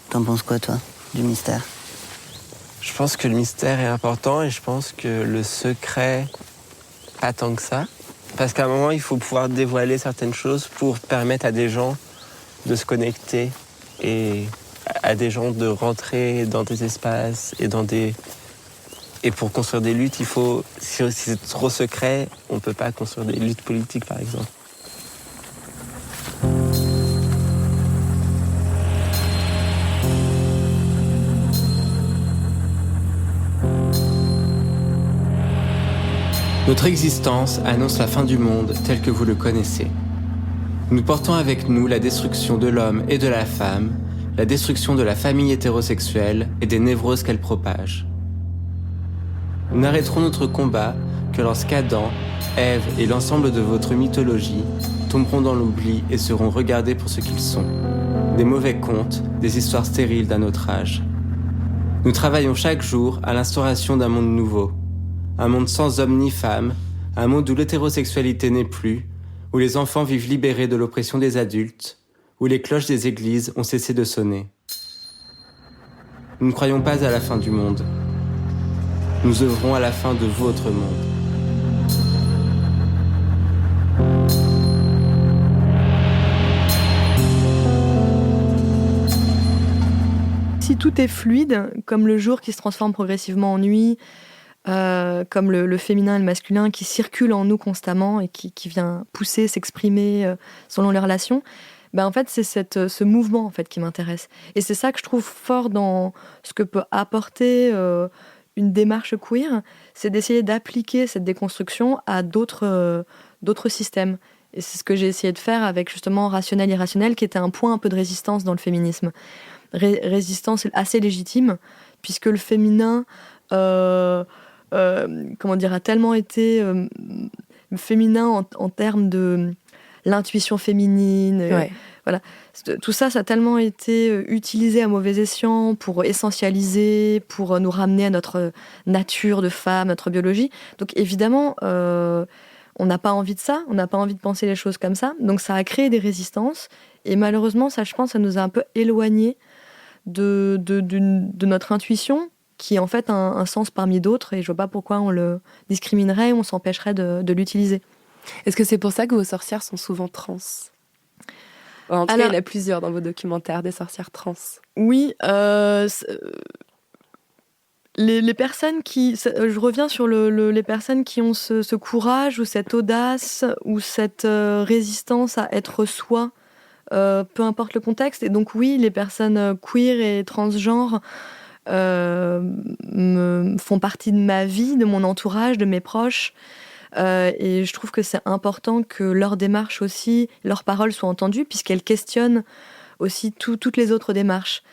T'en penses quoi, toi, du mystère ? Je pense que le mystère est important et je pense que le secret, pas tant que ça. Parce qu'à un moment, il faut pouvoir dévoiler certaines choses pour permettre à des gens de se connecter et à des gens de rentrer dans des espaces et pour construire des luttes, il faut, si c'est trop secret, on ne peut pas construire des luttes politiques, par exemple. Notre existence annonce la fin du monde tel que vous le connaissez. Nous portons avec nous la destruction de l'homme et de la femme, la destruction de la famille hétérosexuelle et des névroses qu'elle propage. Nous n'arrêterons notre combat que lorsqu'Adam, Ève et l'ensemble de votre mythologie tomberont dans l'oubli et seront regardés pour ce qu'ils sont. Des mauvais contes, des histoires stériles d'un autre âge. Nous travaillons chaque jour à l'instauration d'un monde nouveau. Un monde sans hommes ni femmes, un monde où l'hétérosexualité n'est plus, où les enfants vivent libérés de l'oppression des adultes, où les cloches des églises ont cessé de sonner. Nous ne croyons pas à la fin du monde. Nous œuvrons à la fin de votre monde. Si tout est fluide, comme le jour qui se transforme progressivement en nuit, comme le féminin et le masculin qui circulent en nous constamment et qui vient pousser, s'exprimer selon les relations, en fait, c'est ce mouvement en fait, qui m'intéresse. Et c'est ça que je trouve fort dans ce que peut apporter une démarche queer, c'est d'essayer d'appliquer cette déconstruction à d'autres systèmes. Et c'est ce que j'ai essayé de faire avec justement Rationnel, Irrationnel, qui était un point un peu de résistance dans le féminisme. Résistance assez légitime, puisque le féminin... a tellement été féminin en termes de l'intuition féminine. Ouais. Voilà. Tout ça, ça a tellement été utilisé à mauvais escient pour essentialiser, pour nous ramener à notre nature de femme, notre biologie. Donc évidemment, on n'a pas envie de ça, on n'a pas envie de penser les choses comme ça. Donc ça a créé des résistances. Et malheureusement, ça, je pense, ça nous a un peu éloignés de notre intuition, qui est en fait un sens parmi d'autres, et je vois pas pourquoi on le discriminerait, on s'empêcherait de l'utiliser. Est-ce que c'est pour ça que vos sorcières sont souvent trans ? En tout cas, il y en a plusieurs dans vos documentaires, des sorcières trans. Oui, les personnes qui... Je reviens sur les personnes qui ont ce courage, ou cette audace, ou cette résistance à être soi, peu importe le contexte. Et donc oui, les personnes queer et transgenres font partie de ma vie, de mon entourage, de mes proches. Et je trouve que c'est important que leur démarche aussi, leurs paroles soient entendues, puisqu'elles questionnent aussi toutes les autres démarches.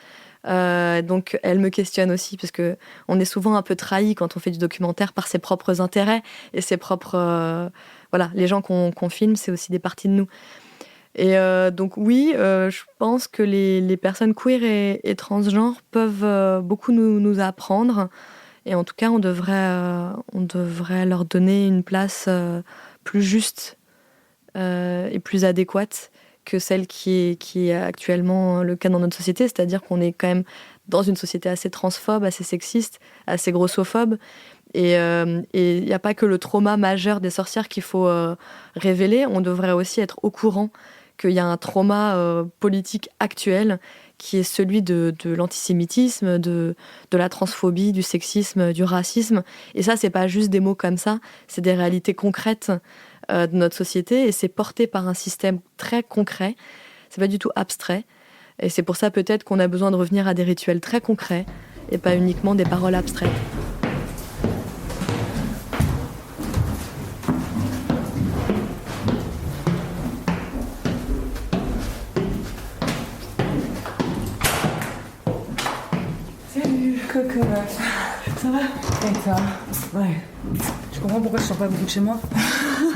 Donc elles me questionnent aussi, parce qu'on est souvent un peu trahi quand on fait du documentaire par ses propres intérêts et ses propres... les gens qu'on filme, c'est aussi des parties de nous. Et donc oui, je pense que les personnes queer et transgenres peuvent beaucoup nous apprendre. Et en tout cas, on devrait leur donner une place plus juste et plus adéquate que celle qui est actuellement le cas dans notre société. C'est-à-dire qu'on est quand même dans une société assez transphobe, assez sexiste, assez grossophobe. Et il n'y a pas que le trauma majeur des sorcières qu'il faut révéler. On devrait aussi être au courant qu'il y a un trauma politique actuel qui est celui de l'antisémitisme, de la transphobie, du sexisme, du racisme. Et ça, c'est pas juste des mots comme ça, c'est des réalités concrètes de notre société, et c'est porté par un système très concret, c'est pas du tout abstrait. Et c'est pour ça peut-être qu'on a besoin de revenir à des rituels très concrets, et pas uniquement des paroles abstraites. Coucou meuf. Ça va? Et toi? Ouais. Tu comprends pourquoi je sors pas beaucoup de chez moi?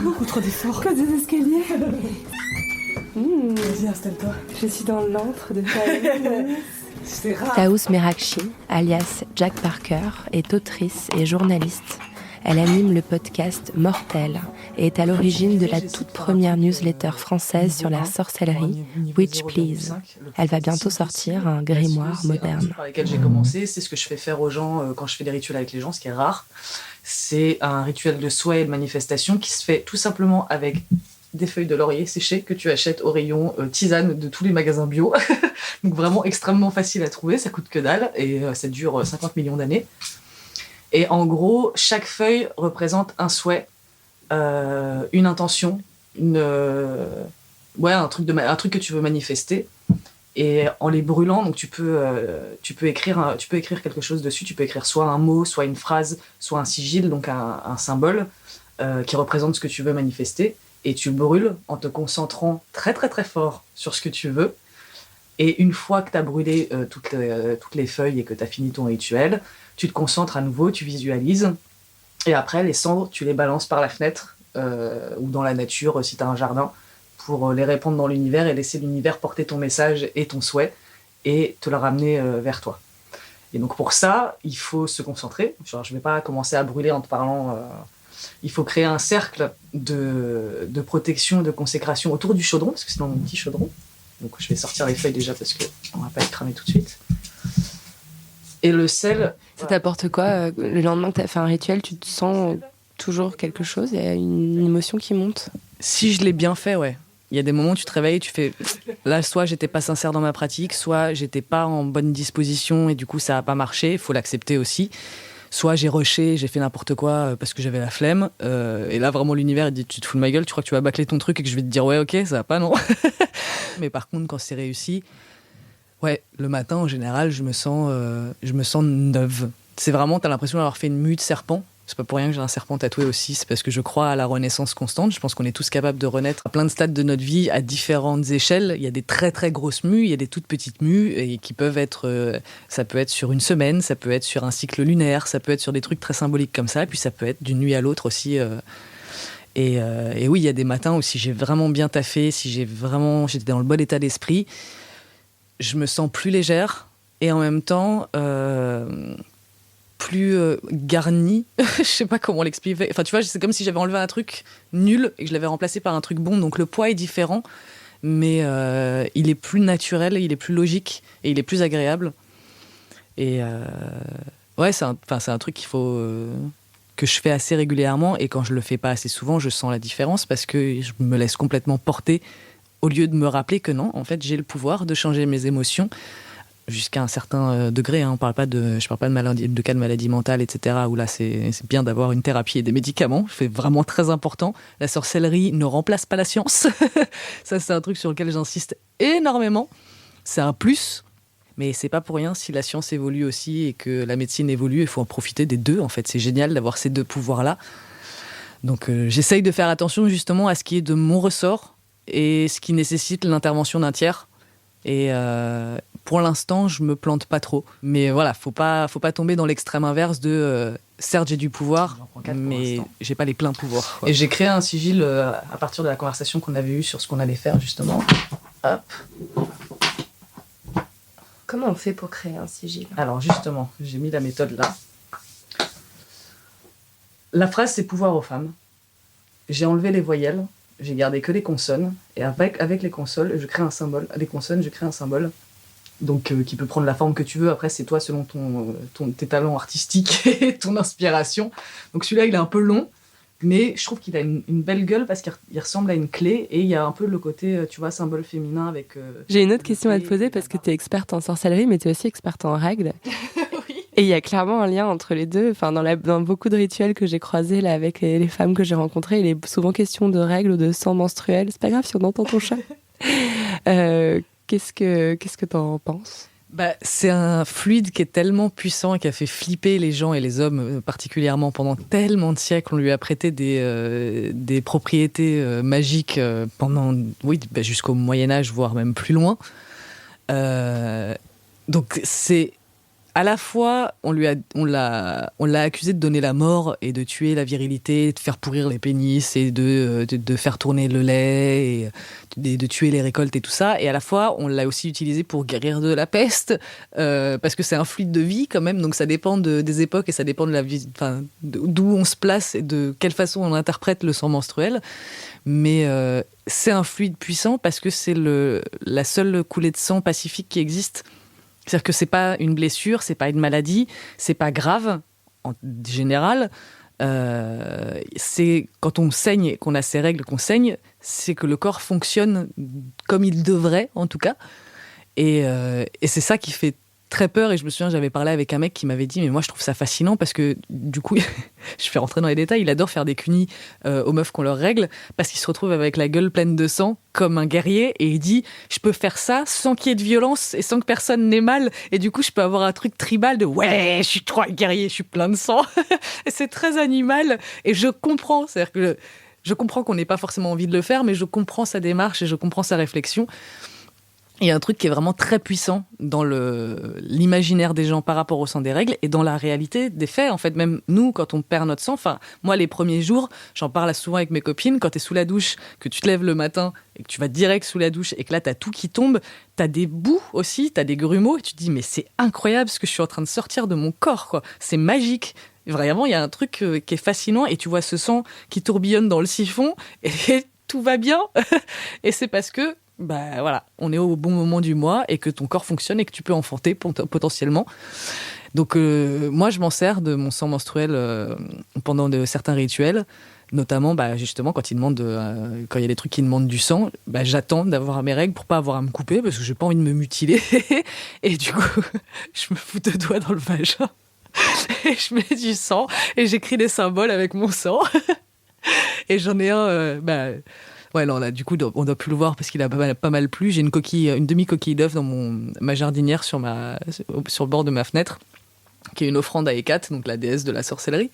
Beaucoup trop d'efforts. Comme des escaliers. Vas-y, installe-toi. Je suis dans l'antre de Taous Merakchi, alias Jack Parker, est autrice et journaliste. Elle anime le podcast Mortel et est à l'origine de la toute première newsletter française sur la sorcellerie, Witch Please. Elle va bientôt sortir un grimoire moderne. Par lesquels j'ai commencé, c'est ce que je fais faire aux gens quand je fais des rituels avec les gens, ce qui est rare. C'est un rituel de souhait et de manifestation qui se fait tout simplement avec des feuilles de laurier séchées que tu achètes au rayon tisane de tous les magasins bio. Donc vraiment extrêmement facile à trouver, ça coûte que dalle et ça dure 50 millions d'années. Et en gros, chaque feuille représente un souhait, une intention, un truc que tu veux manifester. Et en les brûlant, donc tu peux écrire quelque chose dessus. Tu peux écrire soit un mot, soit une phrase, soit un sigil, donc un symbole qui représente ce que tu veux manifester. Et tu brûles en te concentrant très très très fort sur ce que tu veux. Et une fois que tu as brûlé toutes les feuilles et que tu as fini ton rituel, tu te concentres à nouveau, tu visualises. Et après, les cendres, tu les balances par la fenêtre ou dans la nature si tu as un jardin pour les répandre dans l'univers et laisser l'univers porter ton message et ton souhait et te le ramener vers toi. Et donc pour ça, il faut se concentrer. Genre, je ne vais pas commencer à brûler en te parlant... Il faut créer un cercle de protection, de consécration autour du chaudron, parce que c'est dans mon petit chaudron. Donc je vais sortir les feuilles déjà parce qu'on ne va pas les cramer tout de suite. Et le sel... Ça t'apporte quoi le lendemain que tu as fait un rituel, tu te sens toujours quelque chose? Il y a une émotion qui monte? Si je l'ai bien fait, ouais. Il y a des moments où tu te réveilles et tu fais... Là, soit j'étais pas sincère dans ma pratique, soit j'étais pas en bonne disposition et du coup ça n'a pas marché, il faut l'accepter aussi. Soit j'ai rushé, j'ai fait n'importe quoi parce que j'avais la flemme. Et là, vraiment, l'univers, il dit, tu te fous de ma gueule, tu crois que tu vas bâcler ton truc et que je vais te dire, ouais, ok, ça va pas, non. Mais par contre, quand c'est réussi, ouais, le matin, en général, je me sens neuve. C'est vraiment, t'as l'impression d'avoir fait une mue de serpent. C'est pas pour rien que j'ai un serpent tatoué aussi, c'est parce que je crois à la renaissance constante. Je pense qu'on est tous capables de renaître à plein de stades de notre vie, à différentes échelles. Il y a des très très grosses mues, il y a des toutes petites mues et qui peuvent être... ça peut être sur une semaine, ça peut être sur un cycle lunaire, ça peut être sur des trucs très symboliques comme ça, et puis ça peut être d'une nuit à l'autre aussi. Et oui, il y a des matins où si j'ai vraiment bien taffé, si j'étais dans le bon état d'esprit, je me sens plus légère et en même temps... plus garni, je sais pas comment l'expliquer. Enfin, tu vois, c'est comme si j'avais enlevé un truc nul et que je l'avais remplacé par un truc bon. Donc le poids est différent, mais il est plus naturel, il est plus logique et il est plus agréable. Et ouais, c'est un truc qu'il faut que je fais assez régulièrement et quand je le fais pas assez souvent, je sens la différence parce que je me laisse complètement porter au lieu de me rappeler que non, en fait, j'ai le pouvoir de changer mes émotions. Jusqu'à un certain degré, hein. Je parle pas de cas de maladie mentale, etc., où là c'est bien d'avoir une thérapie et des médicaments, c'est vraiment très important. La sorcellerie ne remplace pas la science. Ça, c'est un truc sur lequel j'insiste énormément. C'est un plus, mais c'est pas pour rien si la science évolue aussi et que la médecine évolue, il faut en profiter des deux, en fait. C'est génial d'avoir ces deux pouvoirs-là. Donc j'essaye de faire attention justement à ce qui est de mon ressort et ce qui nécessite l'intervention d'un tiers. Et pour l'instant, je me plante pas trop. Mais voilà, faut pas tomber dans l'extrême inverse de certes j'ai du pouvoir, mais j'ai pas les pleins pouvoirs. Quoi. Et j'ai créé un sigil à partir de la conversation qu'on avait eue sur ce qu'on allait faire justement. Hop. Comment on fait pour créer un sigil? Alors justement, j'ai mis la méthode là. La phrase c'est pouvoir aux femmes. J'ai enlevé les voyelles. J'ai gardé que les consonnes, et avec les consonnes, je crée un symbole. Les consonnes, je crée un symbole, donc qui peut prendre la forme que tu veux. Après, c'est toi selon tes talents artistiques et ton inspiration. Donc celui-là, il est un peu long, mais je trouve qu'il a une belle gueule parce qu'il ressemble à une clé, et il y a un peu le côté, tu vois, symbole féminin avec... J'ai une autre question à te poser, parce que tu es experte en sorcellerie, mais tu es aussi experte en règles. Et il y a clairement un lien entre les deux. Enfin, dans beaucoup de rituels que j'ai croisés là, avec les femmes que j'ai rencontrées, il est souvent question de règles ou de sang menstruel. C'est pas grave si on entend ton chat. Qu'est-ce que t'en penses? C'est un fluide qui est tellement puissant et qui a fait flipper les gens et les hommes particulièrement pendant tellement de siècles. On lui a prêté des propriétés magiques jusqu'au Moyen-Âge, voire même plus loin. Donc c'est à la fois, on l'a accusé de donner la mort et de tuer la virilité, de faire pourrir les pénis et de faire tourner le lait et de tuer les récoltes et tout ça. Et à la fois, on l'a aussi utilisé pour guérir de la peste, parce que c'est un fluide de vie quand même. Donc ça dépend des époques et ça dépend de la vie, enfin, d'où on se place et de quelle façon on interprète le sang menstruel. Mais c'est un fluide puissant parce que c'est la seule coulée de sang pacifique qui existe. C'est-à-dire que c'est pas une blessure, c'est pas une maladie, c'est pas grave en général. C'est quand on saigne et qu'on a ses règles, qu'on saigne, c'est que le corps fonctionne comme il devrait en tout cas. Et c'est ça qui fait très peur. Et je me souviens, j'avais parlé avec un mec qui m'avait dit, mais moi je trouve ça fascinant parce que du coup, je vais rentrer dans les détails, il adore faire des cunis aux meufs qui ont leurs règles parce qu'il se retrouve avec la gueule pleine de sang comme un guerrier et il dit, je peux faire ça sans qu'il y ait de violence et sans que personne n'ait mal et du coup je peux avoir un truc tribal de ouais, je suis trop un guerrier, je suis plein de sang. Et c'est très animal et je comprends, c'est-à-dire que je comprends qu'on n'ait pas forcément envie de le faire, mais je comprends sa démarche et je comprends sa réflexion. Il y a un truc qui est vraiment très puissant dans l'imaginaire des gens par rapport au sang des règles et dans la réalité des faits. En fait, même nous, quand on perd notre sang, enfin, moi, les premiers jours, j'en parle souvent avec mes copines, quand t'es sous la douche, que tu te lèves le matin et que tu vas direct sous la douche et que là, t'as tout qui tombe, t'as des bouts aussi, t'as des grumeaux et tu te dis, mais c'est incroyable ce que je suis en train de sortir de mon corps, quoi. C'est magique. Vraiment, il y a un truc qui est fascinant et tu vois ce sang qui tourbillonne dans le siphon et tout va bien. Et c'est parce que voilà, on est au bon moment du mois et que ton corps fonctionne et que tu peux enfanter potentiellement. Donc moi, je m'en sers de mon sang menstruel pendant certains rituels, notamment justement quand il y a des trucs qui demandent du sang, j'attends d'avoir mes règles pour pas avoir à me couper parce que j'ai pas envie de me mutiler. Et du coup, je me fous 2 doigts dans le vagin et je mets du sang et j'écris des symboles avec mon sang. Et j'en ai un... Ouais, non, là, du coup, on doit plus le voir parce qu'il a pas mal plu. J'ai une demi-coquille d'œuf dans ma jardinière sur le bord de ma fenêtre, qui est une offrande à Hécate, donc la déesse de la sorcellerie,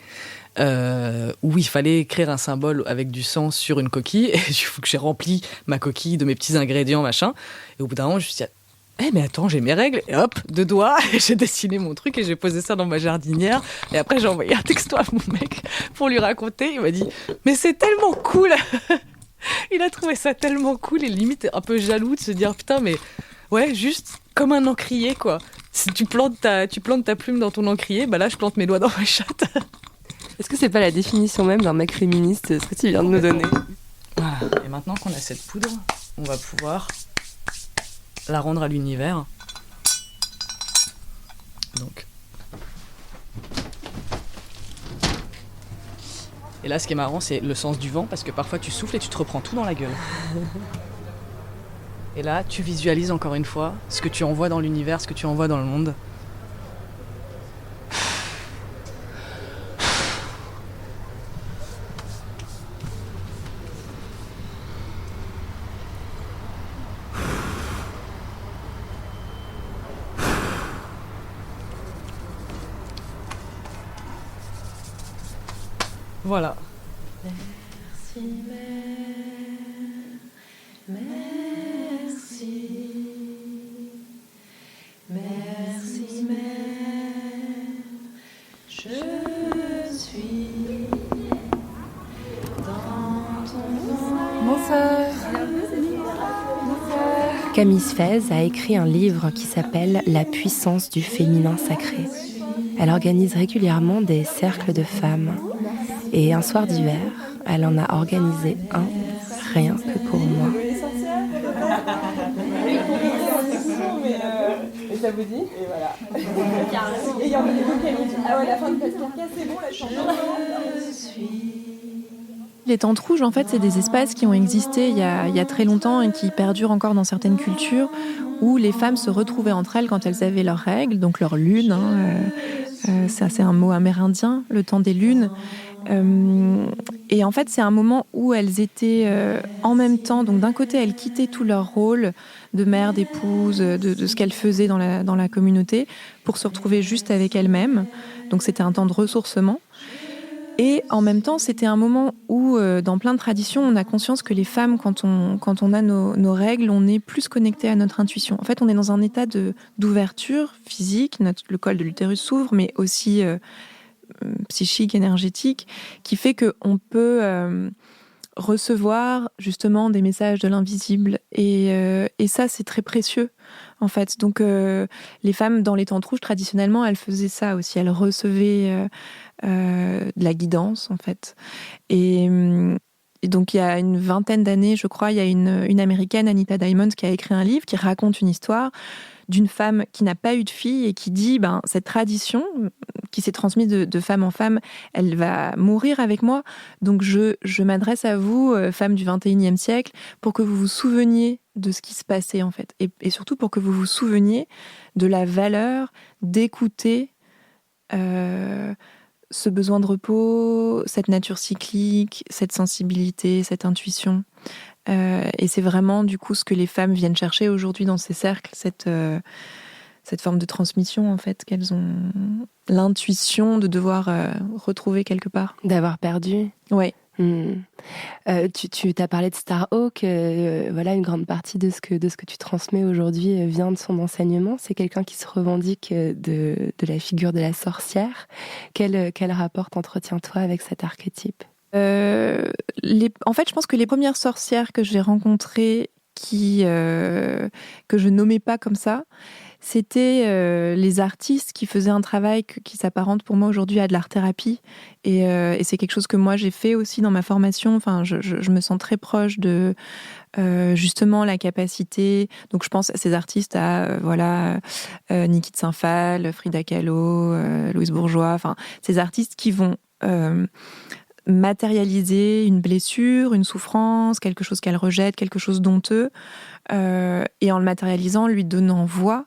où il fallait écrire un symbole avec du sang sur une coquille. Et il faut que j'ai rempli ma coquille de mes petits ingrédients, machin. Et au bout d'un moment, je me suis dit, mais attends, j'ai mes règles. Et hop, 2 doigts, et j'ai dessiné mon truc et j'ai posé ça dans ma jardinière. Et après, j'ai envoyé un texto à mon mec pour lui raconter. Il m'a dit, mais c'est tellement cool. Il a trouvé ça tellement cool et limite un peu jaloux de se dire putain mais ouais juste comme un encrier quoi. Si tu plantes ta plume dans ton encrier, là je plante mes doigts dans ma chatte. Est-ce que c'est pas la définition même d'un mec féministe ce que tu viens de nous donner? Voilà. Et maintenant qu'on a cette poudre, on va pouvoir la rendre à l'univers. Donc. Et là, ce qui est marrant, c'est le sens du vent, parce que parfois tu souffles et tu te reprends tout dans la gueule. Et là, tu visualises encore une fois ce que tu envoies dans l'univers, ce que tu envoies dans le monde. Voilà. Merci, mère. Merci. Merci, mère. Je suis dans ton ventre. Bonsoir. Camille Sfez a écrit un livre qui s'appelle « La puissance du féminin sacré ». Elle organise régulièrement des cercles de femmes. Et un soir d'hiver, elle en a organisé un, rien que pour moi. Et ça vous dit? Et voilà. Et il y en a beaucoup qui ont dit ah ouais, la fin de Pascal, c'est bon, la chanson. Les tentes rouges, en fait, c'est des espaces qui ont existé il y a très longtemps et qui perdurent encore dans certaines cultures où les femmes se retrouvaient entre elles quand elles avaient leurs règles, donc leur lune. C'est un mot amérindien, le temps des lunes. Et en fait, c'est un moment où elles étaient en même temps. Donc d'un côté, elles quittaient tout leur rôle de mère, d'épouse, de ce qu'elles faisaient dans la communauté pour se retrouver juste avec elles-mêmes. Donc c'était un temps de ressourcement. Et en même temps, c'était un moment où, dans plein de traditions, on a conscience que les femmes, quand on a nos règles, on est plus connecté à notre intuition. En fait, on est dans un état d'ouverture physique, le col de l'utérus s'ouvre, mais aussi psychique, énergétique, qui fait qu'on peut recevoir justement des messages de l'invisible. Et ça, c'est très précieux, en fait. Donc, les femmes, dans les tentes rouges, traditionnellement, elles faisaient ça aussi. Elles recevaient de la guidance, en fait. Et donc, il y a une vingtaine d'années, je crois, il y a une Américaine, Anita Diamond, qui a écrit un livre qui raconte une histoire d'une femme qui n'a pas eu de fille et qui dit, cette tradition qui s'est transmise de femme en femme, elle va mourir avec moi. Donc, je m'adresse à vous, femmes du 21e siècle, pour que vous vous souveniez de ce qui se passait, en fait. Et surtout pour que vous vous souveniez de la valeur d'écouter ce besoin de repos, cette nature cyclique, cette sensibilité, cette intuition. Et c'est vraiment du coup ce que les femmes viennent chercher aujourd'hui dans ces cercles, cette forme de transmission en fait, qu'elles ont l'intuition de devoir retrouver quelque part. D'avoir perdu. Ouais. Tu t'as parlé de Starhawk, voilà, une grande partie de ce que tu transmets aujourd'hui vient de son enseignement. C'est quelqu'un qui se revendique de la figure de la sorcière. Quel rapport t'entretiens-toi avec cet archétype ? En fait, je pense que les premières sorcières que j'ai rencontrées que je nommais pas comme ça, c'était les artistes qui faisaient un travail qui s'apparente pour moi aujourd'hui à de l'art-thérapie. Et c'est quelque chose que moi j'ai fait aussi dans ma formation. Enfin, je me sens très proche de justement la capacité. Donc je pense à ces artistes, à Niki de Saint-Phal, Frida Kahlo, Louise Bourgeois. Enfin, ces artistes qui vont matérialiser une blessure, une souffrance, quelque chose qu'elle rejette, quelque chose d'honteux, et en le matérialisant, lui donnant voix,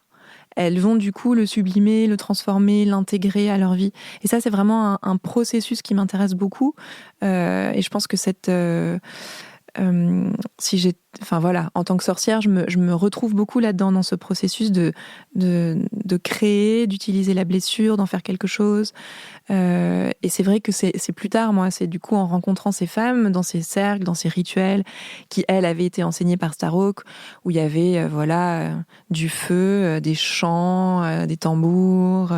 elles vont du coup le sublimer, le transformer, l'intégrer à leur vie. Et ça, c'est vraiment un processus qui m'intéresse beaucoup. Et je pense que en tant que sorcière, je me retrouve beaucoup là-dedans, dans ce processus de créer, d'utiliser la blessure, d'en faire quelque chose. Et c'est vrai que c'est plus tard, moi, c'est du coup en rencontrant ces femmes dans ces cercles, dans ces rituels, qui, elles, avaient été enseignés par Starhawk, où il y avait du feu, des chants, des tambours,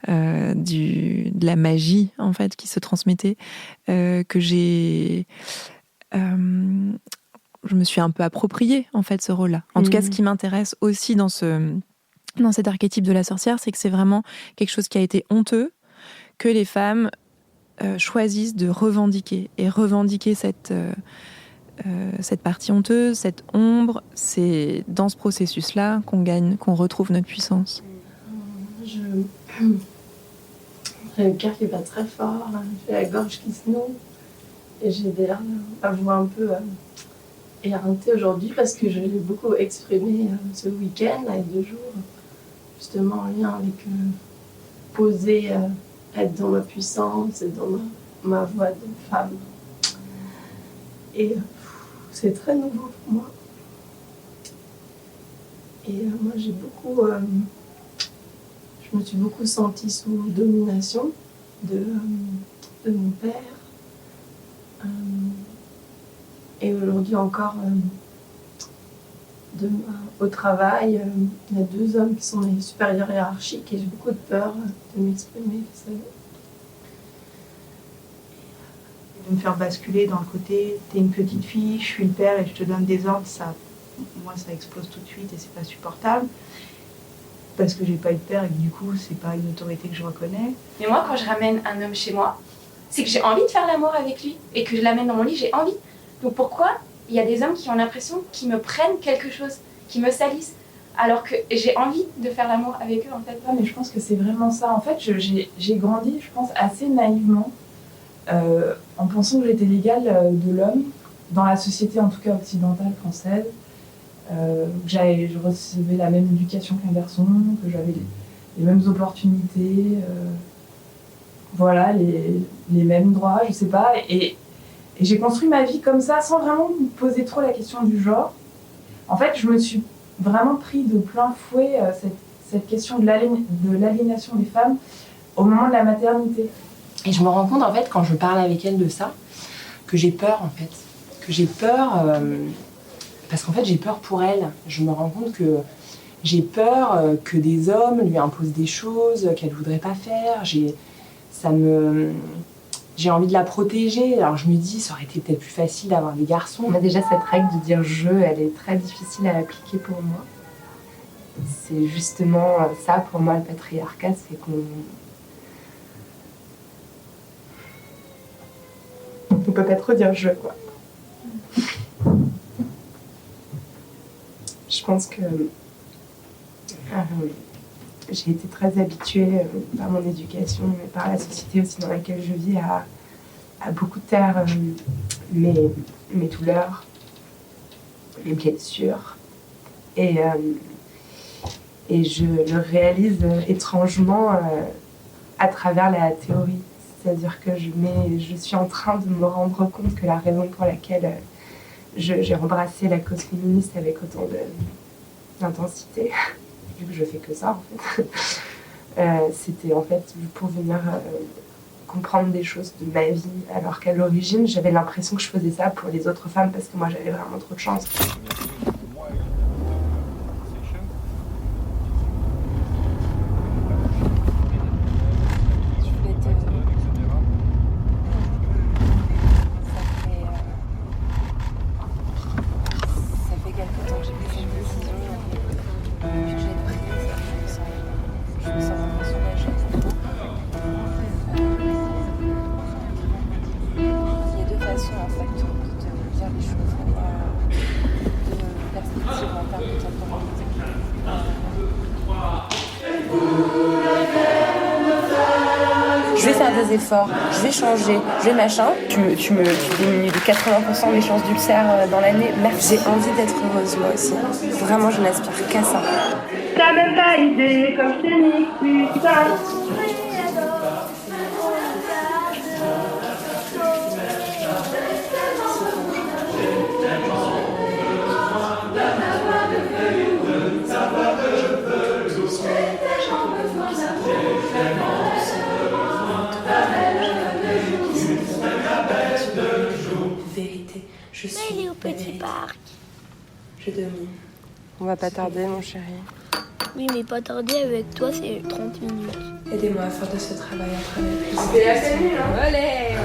de la magie, en fait, qui se transmettait, que j'ai... je me suis un peu approprié en fait ce rôle-là. En tout cas, ce qui m'intéresse aussi dans cet archétype de la sorcière, c'est que c'est vraiment quelque chose qui a été honteux, que les femmes choisissent de revendiquer. Et revendiquer cette partie honteuse, cette ombre, c'est dans ce processus-là qu'on gagne, qu'on retrouve notre puissance. J'ai le cœur qui bat très fort, j'ai la gorge qui se noue. Et j'ai l'air à voix un peu éreintée aujourd'hui parce que je l'ai beaucoup exprimé ce week-end, il y a 2 jours, justement en lien avec poser, être dans ma puissance et dans ma voix de femme. Et c'est très nouveau pour moi. Et moi j'ai beaucoup... je me suis beaucoup sentie sous domination de mon père. Et aujourd'hui encore, au travail, il y a 2 hommes qui sont mes supérieurs hiérarchiques et j'ai beaucoup de peur de m'exprimer. De me faire basculer dans le côté, t'es une petite fille, je suis le père et je te donne des ordres, moi ça explose tout de suite et c'est pas supportable. Parce que j'ai pas eu de père et que du coup c'est pas une autorité que je reconnais. Mais moi quand je ramène un homme chez moi, c'est que j'ai envie de faire l'amour avec lui et que je l'amène dans mon lit, j'ai envie. Donc pourquoi il y a des hommes qui ont l'impression qu'ils me prennent quelque chose, qui me salissent, alors que j'ai envie de faire l'amour avec eux en fait. Ouais, mais je pense que c'est vraiment ça. En fait, j'ai grandi, je pense, assez naïvement, en pensant que j'étais l'égale de l'homme, dans la société en tout cas occidentale française. Je recevais la même éducation qu'un garçon, que j'avais les mêmes opportunités. Voilà, les mêmes droits, je sais pas. Et j'ai construit ma vie comme ça, sans vraiment me poser trop la question du genre. En fait, je me suis vraiment pris de plein fouet cette question de l'aliénation des femmes au moment de la maternité. Et je me rends compte, en fait, quand je parle avec elle de ça, que j'ai peur, en fait. Que j'ai peur, parce qu'en fait, j'ai peur pour elle. Je me rends compte que j'ai peur que des hommes lui imposent des choses qu'elle ne voudrait pas faire. J'ai envie de la protéger. Alors je me dis, ça aurait été peut-être plus facile d'avoir des garçons. Mais déjà, cette règle de dire je, elle est très difficile à appliquer pour moi. C'est justement ça, pour moi, le patriarcat, c'est qu'on ne peut pas trop dire je, quoi. Je pense que j'ai été très habituée par mon éducation, mais par la société aussi dans laquelle je vis, à beaucoup taire mes douleurs, mes blessures. Et je le réalise étrangement à travers la théorie. C'est-à-dire que je suis en train de me rendre compte que la raison pour laquelle j'ai embrassé la cause féministe avec autant d'intensité, vu que je fais que ça en fait, c'était en fait pour venir comprendre des choses de ma vie, alors qu'à l'origine j'avais l'impression que je faisais ça pour les autres femmes parce que moi j'avais vraiment trop de chance. Je vais faire des efforts, je vais changer, je vais machin. Tu diminues de 80% mes chances d'ulcère dans l'année. Merde, j'ai envie d'être heureuse moi aussi. Vraiment, je n'aspire qu'à ça. T'as même pas idée comme je t'ai mis, putain. Vérité, je suis Allez au petit parc. Je domine. On va pas tarder, mon chéri. Oui, mais pas tarder avec toi, c'est 30 minutes. Aidez-moi à faire de ce travail un travail plus. C'est la tenue, hein. Allez,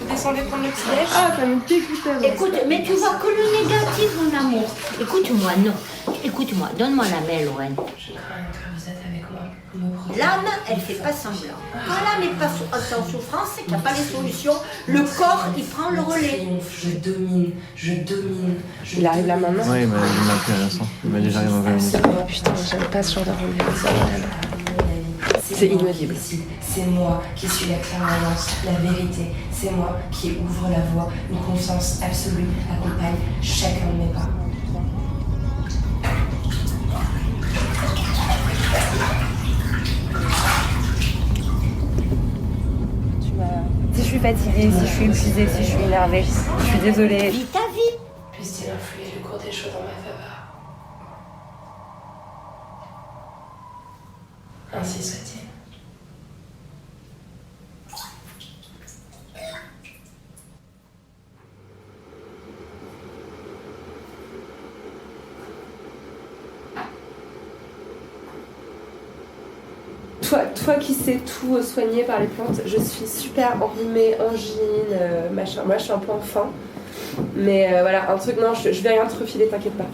vous descendez prendre le petit déj. Ah, ça me dégoûte. Écoute, mais tu vois que le négatif, mon amour. Écoute-moi, non. Écoute-moi, donne-moi la main, Lorraine. Je crains que vous êtes avec moi. L'âme, elle fait pas semblant. Quand l'âme n'est pas en souffrance, c'est qu'il n'y a pas les solutions. Le corps, il prend le relais. Je domine. Il arrive là maintenant. Oui, il m'a appelé à l'instant. Il m'a déjà rien envoyé. Oh putain, j'aime pas ce genre de rendez-vous. C'est inaudible. C'est moi qui suis la clairvoyance, la vérité. C'est moi qui ouvre la voie. Une confiance absolue accompagne chacun de mes pas. Si je suis fatiguée, si je suis épuisée, si je suis énervée, je suis désolée. Vis ta vie. Puisse-t-il influer le cours des choses en ma faveur. Ainsi soit-il. Toi qui sais tout soigner par les plantes, je suis super enrhumée, angine, machin. Moi je suis un peu enfant. Mais voilà, un truc, non, je vais rien te refiler, t'inquiète pas.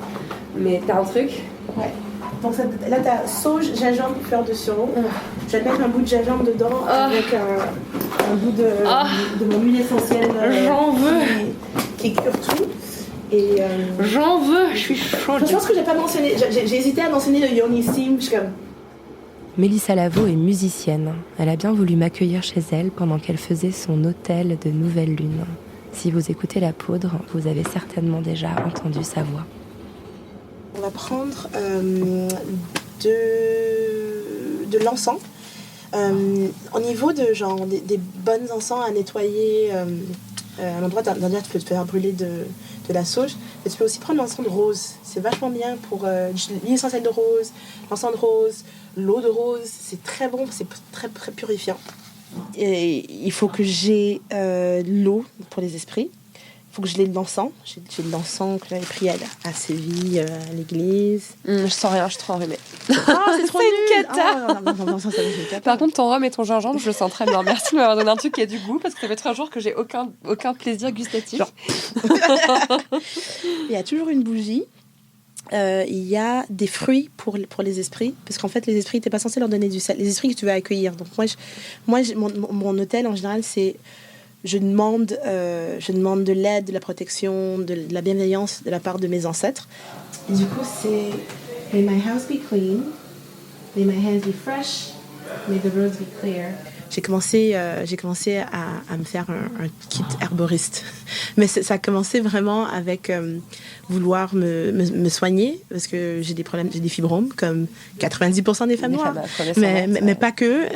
Mais t'as un truc? Ouais. Donc là t'as sauge, gingembre, fleur de sureau. Je vais mettre un bout de gingembre dedans avec un bout de mon huile essentielle. J'en veux. Qui cure tout. Et j'en veux, je suis chaude. Je pense que j'ai pas mentionné, j'ai hésité à mentionner le Yoni Steam, je suis comme... Mélissa Lavo est musicienne. Elle a bien voulu m'accueillir chez elle pendant qu'elle faisait son hôtel de nouvelle lune. Si vous écoutez La Poudre, vous avez certainement déjà entendu sa voix. On va prendre de l'encens. Au niveau de genre des bonnes encens à nettoyer, à l'endroit d'un tu peux te faire brûler de la sauge, mais tu peux aussi prendre l'encens de rose. C'est vachement bien pour l'huile essentielle de rose, l'encens de rose, l'eau de rose. C'est très bon, c'est très, très purifiant. il faut que j'ai l'eau pour les esprits. Il faut que je l'ai de l'encens. J'ai de l'encens que j'avais pris à Séville, à l'église. Je sens rien, je suis trop enrhumée. Ah, c'est trop une nul. cata. Non, ça va, c'est une cata. Par contre, ton rhum et ton gingembre, je le sens très bien. Merci de m'avoir donné un truc qui a du goût, parce que ça fait 3 jours que j'ai aucun plaisir gustatif. Il y a toujours une bougie. Il y a des fruits pour les esprits, parce qu'en fait les esprits, t'es pas censé leur donner du sel, les esprits que tu veux accueillir. Donc mon hôtel en général, c'est je demande de l'aide, de la protection, de la bienveillance de la part de mes ancêtres. Et du coup, c'est may my house be clean, may my hands be fresh, may the roads be clear. J'ai commencé à me faire un kit herboriste. Mais ça a commencé vraiment avec vouloir me soigner, parce que j'ai des problèmes, j'ai des fibromes, comme 90% des femmes noires. Mais pas que.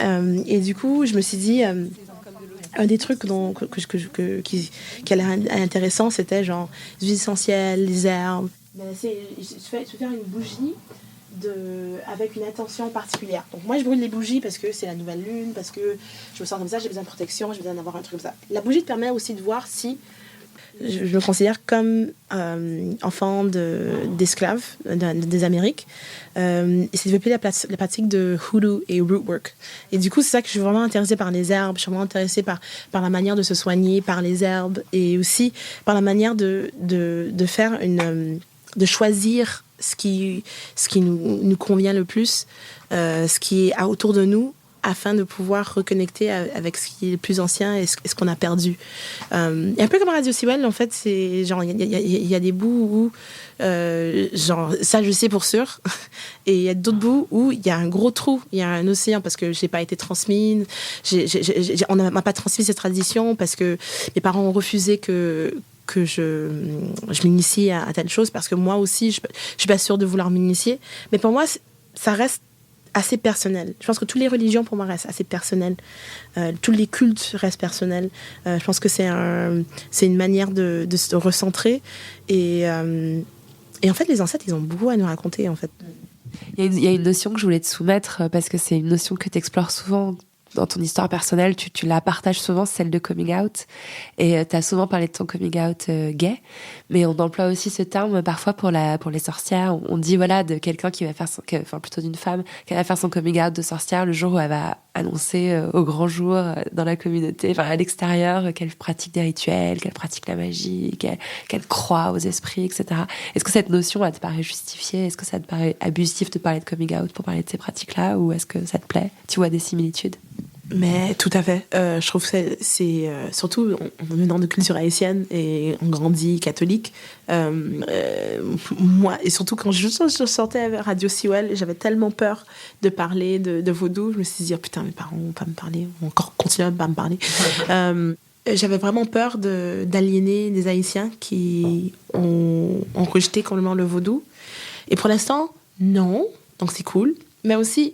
Et du coup, je me suis dit... un des trucs qui a l'air intéressant, c'était genre les huiles essentielles, les herbes. Je vais faire une bougie avec une intention particulière. Donc moi je brûle les bougies parce que c'est la nouvelle lune, parce que je me sens comme ça, j'ai besoin de protection, j'ai besoin d'avoir un truc comme ça. La bougie te permet aussi de voir si je me considère comme enfant d'esclaves des Amériques. Et c'est développé la pratique de hoodoo et rootwork. Et du coup, c'est ça que je suis vraiment intéressée par les herbes. Je suis vraiment intéressée par la manière de se soigner, par les herbes, et aussi par la manière de faire de choisir ce qui nous convient le plus, ce qui est autour de nous, afin de pouvoir reconnecter avec ce qui est le plus ancien et ce qu'on a perdu. Et un peu comme Radio Sewell, en fait, c'est genre il y a des bouts où genre ça je sais pour sûr, et il y a d'autres bouts où il y a un gros trou, il y a un océan, parce que j'ai pas été transmise, on m'a pas transmis cette tradition, parce que mes parents ont refusé que je m'initie à telle chose, parce que moi aussi je suis pas sûre de vouloir m'initier. Mais pour moi ça reste assez personnel. Je pense que toutes les religions, pour moi, restent assez personnelles. Tous les cultes restent personnels. Je pense que c'est une manière de se recentrer. Et en fait, les ancêtres, ils ont beaucoup à nous raconter, en fait. Il y a une notion que je voulais te soumettre, parce que c'est une notion que tu explores souvent dans ton histoire personnelle, tu la partages souvent, celle de coming out, et tu as souvent parlé de ton coming out gay, mais on emploie aussi ce terme parfois pour les sorcières. On dit voilà de quelqu'un qui va faire plutôt d'une femme qui va faire son coming out de sorcière le jour où elle va annoncer au grand jour dans la communauté, à l'extérieur, qu'elle pratique des rituels, qu'elle pratique la magie, qu'elle croit aux esprits, etc. Est-ce que cette notion, elle te paraît justifiée? Est-ce que ça te paraît abusif de parler de coming out pour parler de ces pratiques-là, ou est-ce que ça te plaît? Tu vois des similitudes? Mais tout à fait. Je trouve que c'est surtout en venant de culture haïtienne et on grandit catholique. Moi, et surtout quand je sortais avec Radio Sewell, j'avais tellement peur de parler de vaudou. Je me suis dit, putain, mes parents vont pas me parler, vont encore continuer à pas me parler. J'avais vraiment peur d'aliéner des Haïtiens qui ont rejeté complètement le vaudou. Et pour l'instant, non. Donc c'est cool. Mais aussi...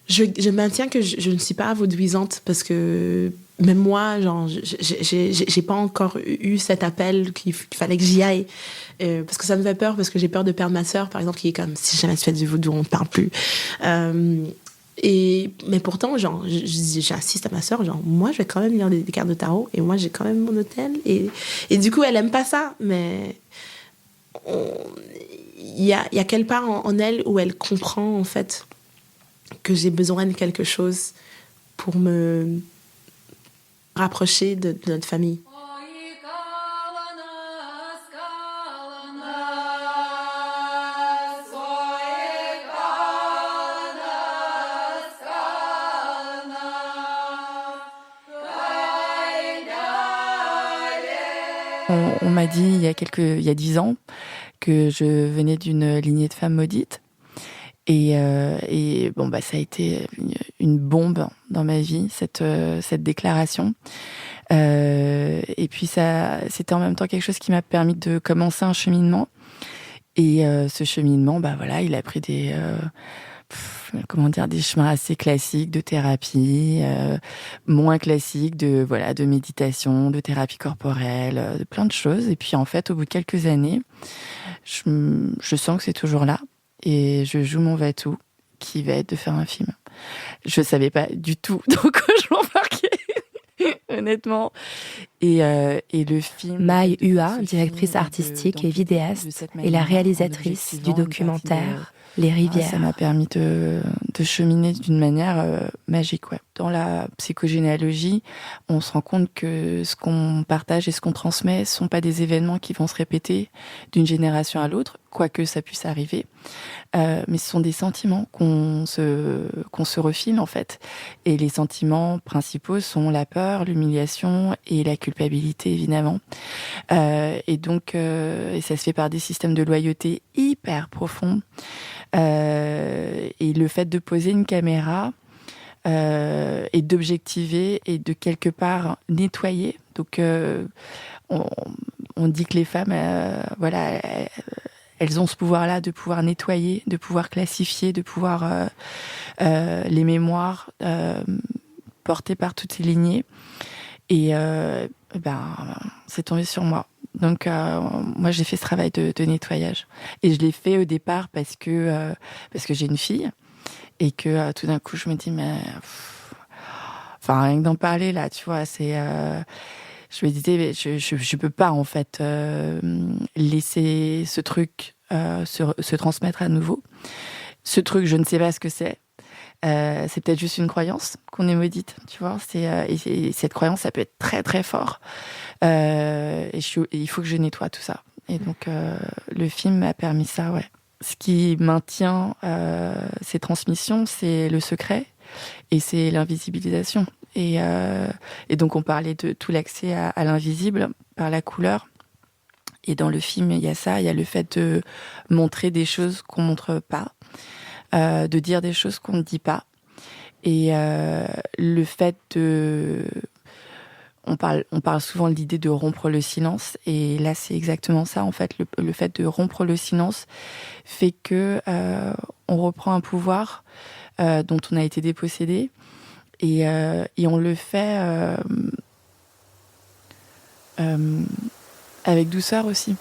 Je maintiens que je ne suis pas vaudouisante, parce que même moi, genre, j'ai pas encore eu cet appel qu'il fallait que j'y aille, parce que ça me fait peur, parce que j'ai peur de perdre ma sœur, par exemple, qui est comme, si jamais tu fais du vaudou, on ne parle plus. Mais pourtant, genre, j'insiste à ma sœur, genre, moi, je vais quand même lire des cartes de tarot, et moi, j'ai quand même mon hôtel, et du coup, elle aime pas ça, mais il y a quelque part en elle où elle comprend, en fait, que j'ai besoin de quelque chose pour me rapprocher de notre famille. On m'a dit il y a 10 ans que je venais d'une lignée de femmes maudites. Et bon, ça a été une bombe dans ma vie, cette déclaration. Et puis c'était en même temps quelque chose qui m'a permis de commencer un cheminement. Et ce cheminement, il a pris des chemins assez classiques de thérapie, moins classiques de méditation, de thérapie corporelle, de plein de choses. Et puis en fait, au bout de quelques années, je sens que c'est toujours là. Et je joue mon Vatou, qui va être de faire un film. Je savais pas du tout, donc je m'embarque honnêtement. Et le film... Maï Hua, directrice artistique et vidéaste, est la réalisatrice du documentaire Les Rivières. Ça m'a permis de cheminer d'une manière magique. Ouais. Dans la psychogénéalogie, on se rend compte que ce qu'on partage et ce qu'on transmet ne sont pas des événements qui vont se répéter d'une génération à l'autre, quoique ça puisse arriver. Mais ce sont des sentiments qu'on se refile, en fait. Et les sentiments principaux sont la peur, l'humiliation et la culpabilité, évidemment. Et donc, et ça se fait par des systèmes de loyauté hyper profonds. Et le fait de poser une caméra et d'objectiver et de quelque part nettoyer. Donc, on dit que les femmes, voilà, elles ont ce pouvoir-là de pouvoir nettoyer, de pouvoir classifier, de pouvoir les mémoires portées par toutes ces lignées. Et c'est tombé sur moi. Donc, moi, j'ai fait ce travail de nettoyage. Et je l'ai fait au départ parce que j'ai une fille. Et que tout d'un coup, je me dis, mais... Enfin, rien que d'en parler, là, tu vois, c'est... je me disais, je peux pas, en fait, laisser ce truc se transmettre à nouveau. Ce truc, je ne sais pas ce que c'est. C'est peut-être juste une croyance qu'on est maudite, tu vois. Et cette croyance, ça peut être très, très fort. Et il faut que je nettoie tout ça. Et donc, le film m'a permis ça, ouais. Ce qui maintient ces transmissions, c'est le secret et c'est l'invisibilisation. Et donc, on parlait de tout l'accès à l'invisible par la couleur. Et dans le film, il y a ça, il y a le fait de montrer des choses qu'on montre pas, de dire des choses qu'on ne dit pas. Et le fait de... On parle souvent de l'idée de rompre le silence, et là c'est exactement ça en fait. Le fait de rompre le silence fait que on reprend un pouvoir dont on a été dépossédé, et on le fait avec douceur aussi.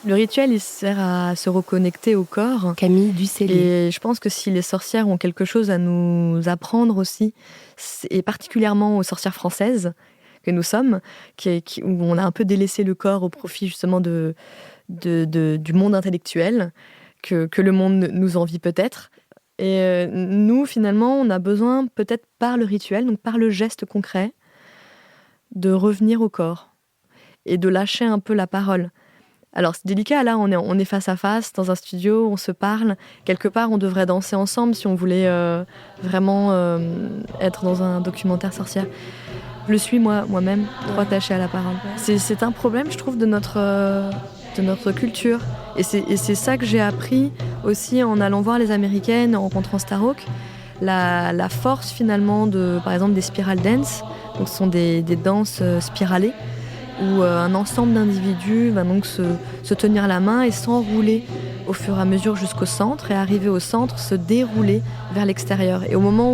Le rituel, il sert à se reconnecter au corps. Camille Ducellier. Et je pense que si les sorcières ont quelque chose à nous apprendre aussi, et particulièrement aux sorcières françaises que nous sommes, où on a un peu délaissé le corps au profit justement du monde intellectuel, que le monde nous envie peut-être. Et nous, finalement, on a besoin, peut-être par le rituel, donc par le geste concret, de revenir au corps et de lâcher un peu la parole. Alors c'est délicat, là on est face à face dans un studio, on se parle, quelque part on devrait danser ensemble si on voulait vraiment être dans un documentaire sorcière. Je le suis moi-même, trop attachée à la parole. C'est un problème, je trouve, de notre culture, et c'est ça que j'ai appris aussi en allant voir les Américaines, en rencontrant Starhawk, la force finalement par exemple des spiral dance, donc ce sont des danses spiralées, où un ensemble d'individus va donc se tenir la main et s'enrouler au fur et à mesure jusqu'au centre, et arriver au centre, se dérouler vers l'extérieur. Et au moment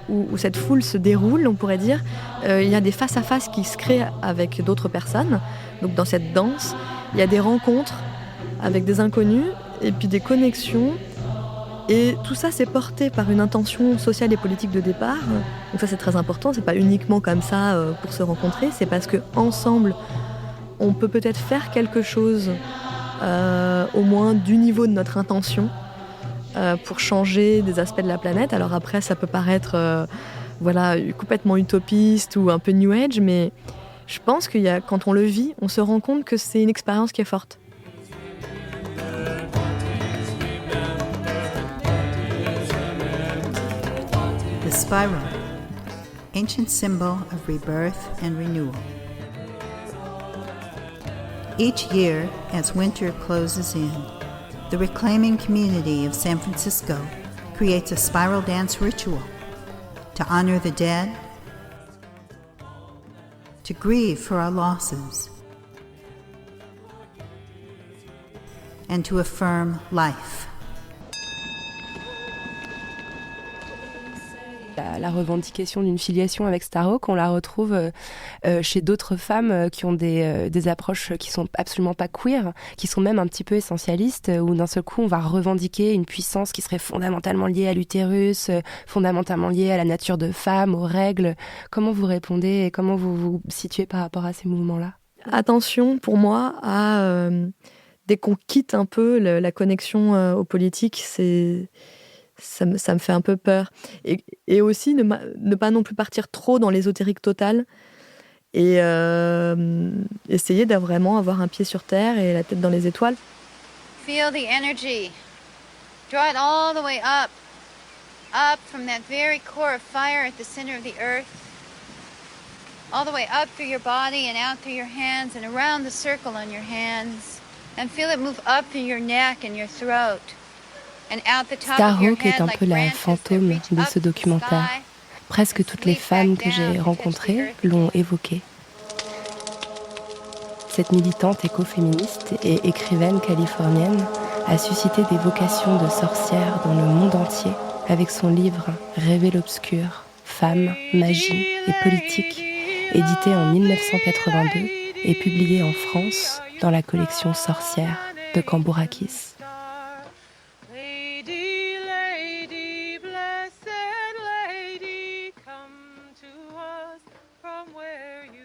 où cette foule se déroule, on pourrait dire, il y a des face-à-face qui se créent avec d'autres personnes. Donc dans cette danse, il y a des rencontres avec des inconnus, et puis des connexions. Et tout ça, c'est porté par une intention sociale et politique de départ. Donc ça, c'est très important. C'est pas uniquement comme ça pour se rencontrer. C'est parce que ensemble, on peut peut-être faire quelque chose, au moins du niveau de notre intention, pour changer des aspects de la planète. Alors après, ça peut paraître, complètement utopiste ou un peu New Age, mais je pense quand on le vit, on se rend compte que c'est une expérience qui est forte. The spiral, ancient symbol of rebirth and renewal. Each year, as winter closes in, the reclaiming community of San Francisco creates a spiral dance ritual to honor the dead, to grieve for our losses, and to affirm life. La revendication d'une filiation avec Starhawk, on la retrouve chez d'autres femmes qui ont des approches qui sont absolument pas queer, qui sont même un petit peu essentialistes, où d'un seul coup on va revendiquer une puissance qui serait fondamentalement liée à l'utérus, fondamentalement liée à la nature de femme, aux règles. Comment vous répondez et comment vous vous situez par rapport à ces mouvements-là ? Attention pour moi à dès qu'on quitte un peu la connexion aux politiques, ça me fait un peu peur. Et aussi ne pas non plus partir trop dans l'ésotérique total et essayer de vraiment avoir un pied sur terre et la tête dans les étoiles. Feel the energy. Draw it all the way up. Up from that very core of fire at the center of the earth. All the way up through your body and out through your hands and around the circle on your hands. And feel it move up through your neck and your throat. And out the top of your Starhawk est head un like peu la branches that fantôme reach de up ce to the documentaire. sky. Presque toutes les femmes que j'ai rencontrées l'ont évoqué. Cette militante écoféministe et écrivaine californienne a suscité des vocations de sorcière dans le monde entier avec son livre « Rêver l'obscur, femmes, magie et politique », édité en 1982 et publié en France dans la collection Sorcières de Cambourakis.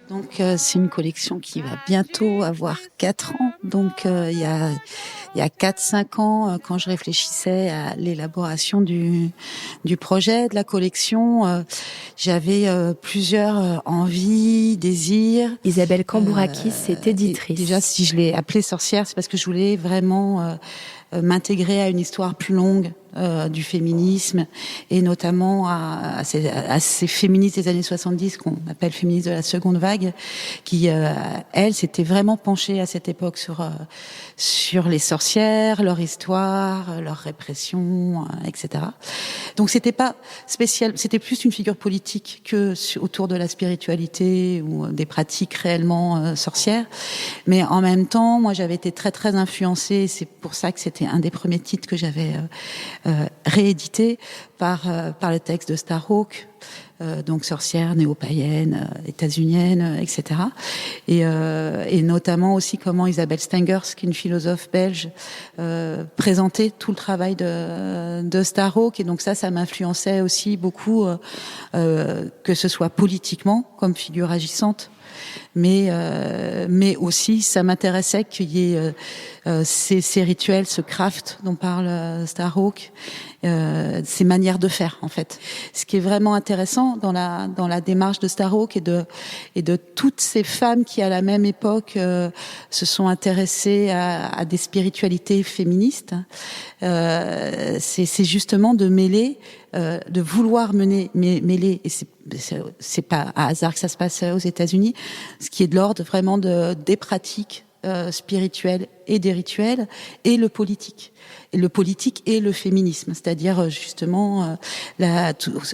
Donc c'est une collection qui va bientôt avoir 4 ans. Donc il y a 4-5 ans, quand je réfléchissais à l'élaboration du projet, de la collection, j'avais plusieurs envies, désirs. Isabelle Cambourakis est éditrice. Déjà, si je l'ai appelée sorcière, c'est parce que je voulais vraiment m'intégrer à une histoire plus longue du féminisme et notamment à ces féministes des années 70 qu'on appelle féministes de la seconde vague qui, elles, s'étaient vraiment penchées à cette époque sur les sorcières, leur histoire, leur répression, etc. Donc c'était pas spécial, c'était plus une figure politique que autour de la spiritualité ou des pratiques réellement sorcières. Mais en même temps, moi j'avais été très très influencée et c'est pour ça que c'était un des premiers titres que j'avais réédité par le texte de Starhawk, donc sorcière, néo-païenne, états-unienne, etc. Et notamment aussi comment Isabelle Stengers, qui est une philosophe belge, présentait tout le travail de Starhawk. Et donc ça m'influençait aussi beaucoup, que ce soit politiquement, comme figure agissante, mais aussi ça m'intéressait qu'il y ait ces rituels, ce craft dont parle Starhawk, ces manières de faire en fait. Ce qui est vraiment intéressant dans la démarche de Starhawk et de toutes ces femmes qui à la même époque se sont intéressées à des spiritualités féministes, c'est justement de mêler, de vouloir mêler, et c'est pas à hasard que ça se passe aux États-Unis, ce qui est de l'ordre vraiment des pratiques spirituelles et des rituels et le politique et le féminisme, c'est-à-dire justement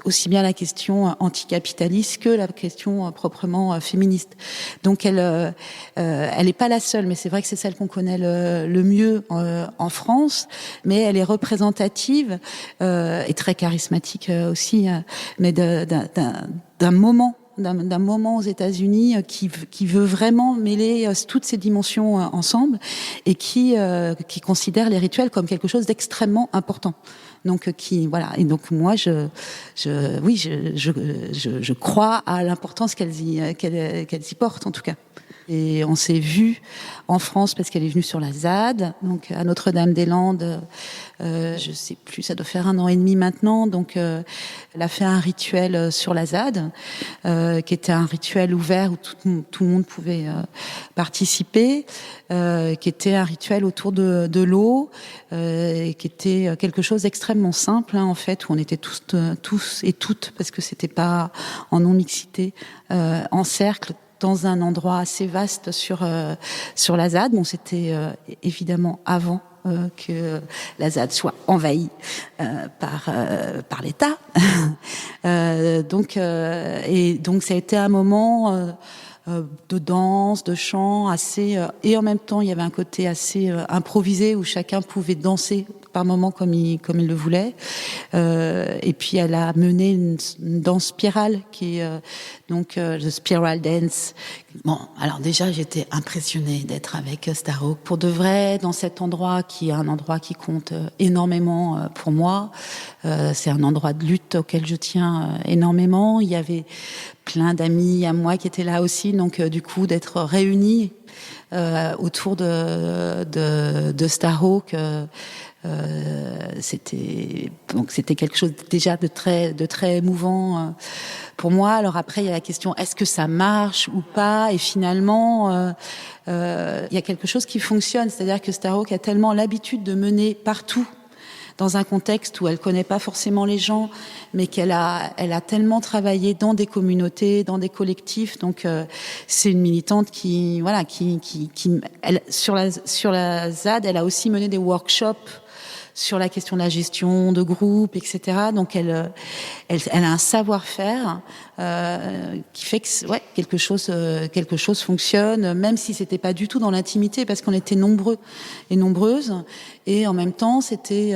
aussi bien la question anticapitaliste que la question proprement féministe. Donc elle est pas la seule, mais c'est vrai que c'est celle qu'on connaît le mieux en France, mais elle est représentative et très charismatique aussi, mais d'un moment aux États-Unis qui veut vraiment mêler toutes ces dimensions ensemble et qui considère les rituels comme quelque chose d'extrêmement important. Donc voilà, et donc moi je crois à l'importance qu'elles y portent en tout cas. Et on s'est vu en France parce qu'elle est venue sur la ZAD, donc à Notre-Dame-des-Landes. Je sais plus, ça doit faire 1 an et demi maintenant. Donc, elle a fait un rituel sur la ZAD, qui était un rituel ouvert où tout le monde pouvait participer, qui était un rituel autour de l'eau, qui était quelque chose d'extrêmement simple, en fait, où on était tous et toutes, parce que c'était pas en non-mixité, en cercle, dans un endroit assez vaste sur la ZAD. Bon, c'était évidemment avant que la ZAD soit envahie par l'État. Donc ça a été un moment de danse, de chant, assez et en même temps il y avait un côté assez improvisé où chacun pouvait danser par moments comme il le voulait. Et puis elle a mené une danse spirale qui est donc the spiral dance. Bon, alors déjà j'étais impressionnée d'être avec Starhawk pour de vrai dans cet endroit qui est un endroit qui compte énormément pour moi. C'est un endroit de lutte auquel je tiens énormément. Il y avait plein d'amis à moi qui étaient là aussi, donc du coup d'être réunis autour de Starhawk, c'était quelque chose déjà de très émouvant pour moi. Alors après il y a la question, est-ce que ça marche ou pas, et finalement il y a quelque chose qui fonctionne, c'est-à-dire que Starhawk a tellement l'habitude de mener partout dans un contexte où elle connaît pas forcément les gens, mais elle a tellement travaillé dans des communautés, dans des collectifs. Donc c'est une militante qui sur la ZAD, elle a aussi mené des workshops sur la question de la gestion de groupe, etc. Donc elle a un savoir-faire qui fait que quelque chose fonctionne, même si c'était pas du tout dans l'intimité, parce qu'on était nombreux et nombreuses, et en même temps c'était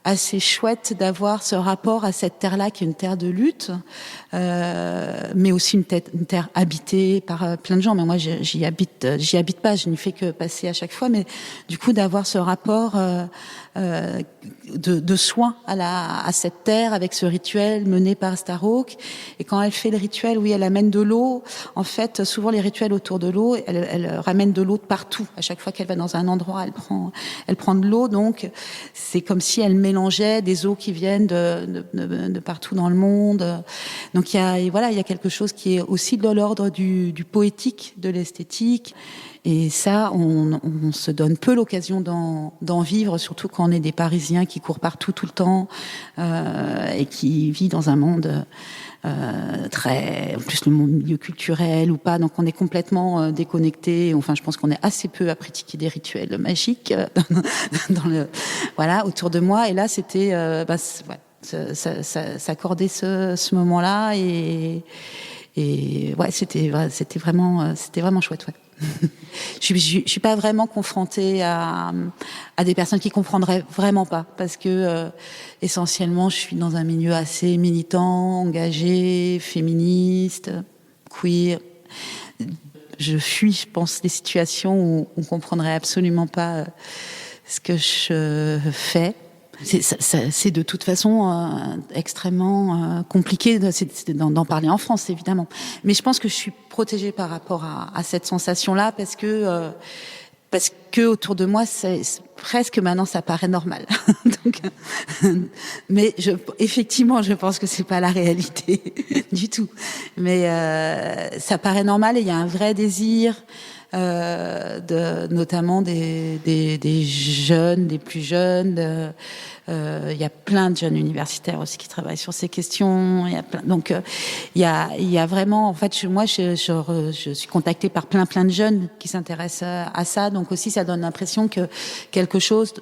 assez chouette d'avoir ce rapport à cette terre-là qui est une terre de lutte, mais aussi une terre habitée par plein de gens. Mais moi, j'y habite pas, je n'y fais que passer à chaque fois. Mais du coup, d'avoir ce rapport de soin à cette terre avec ce rituel mené par Starhawk. Et quand elle fait le rituel, oui, elle amène de l'eau. En fait, souvent les rituels autour de l'eau, elle ramène de l'eau de partout. À chaque fois qu'elle va dans un endroit, elle prend de l'eau. Donc, c'est comme si elle mélangeait des eaux qui viennent de partout dans le monde. Donc, il y a quelque chose qui est aussi de l'ordre du poétique, de l'esthétique. Et ça, on se donne peu l'occasion d'en vivre, surtout quand on est des Parisiens qui courent partout tout le temps et qui vivent dans un monde en plus le milieu culturel ou pas, donc on est complètement déconnecté. Enfin, je pense qu'on est assez peu à pratiquer des rituels magiques autour de moi. Et là, c'était s'accorder ce moment-là et ouais, c'était vraiment chouette. Ouais. Je suis pas vraiment confrontée à des personnes qui comprendraient vraiment pas, parce que essentiellement je suis dans un milieu assez militant, engagé, féministe, queer. Je fuis, je pense, des situations où on comprendrait absolument pas ce que je fais. C'est de toute façon extrêmement compliqué d'en parler en France, évidemment. Mais je pense que je suis protégée par rapport à cette sensation-là, parce que autour de moi, presque maintenant, ça paraît normal. Donc, mais effectivement, je pense que c'est pas la réalité du tout. Mais ça paraît normal, et il y a un vrai désir. Notamment des jeunes, des plus jeunes. Il y a plein de jeunes universitaires aussi qui travaillent sur ces questions. Donc il y a vraiment, en fait, moi je suis contactée par plein de jeunes qui s'intéressent à ça. Donc aussi ça donne l'impression que quelque chose,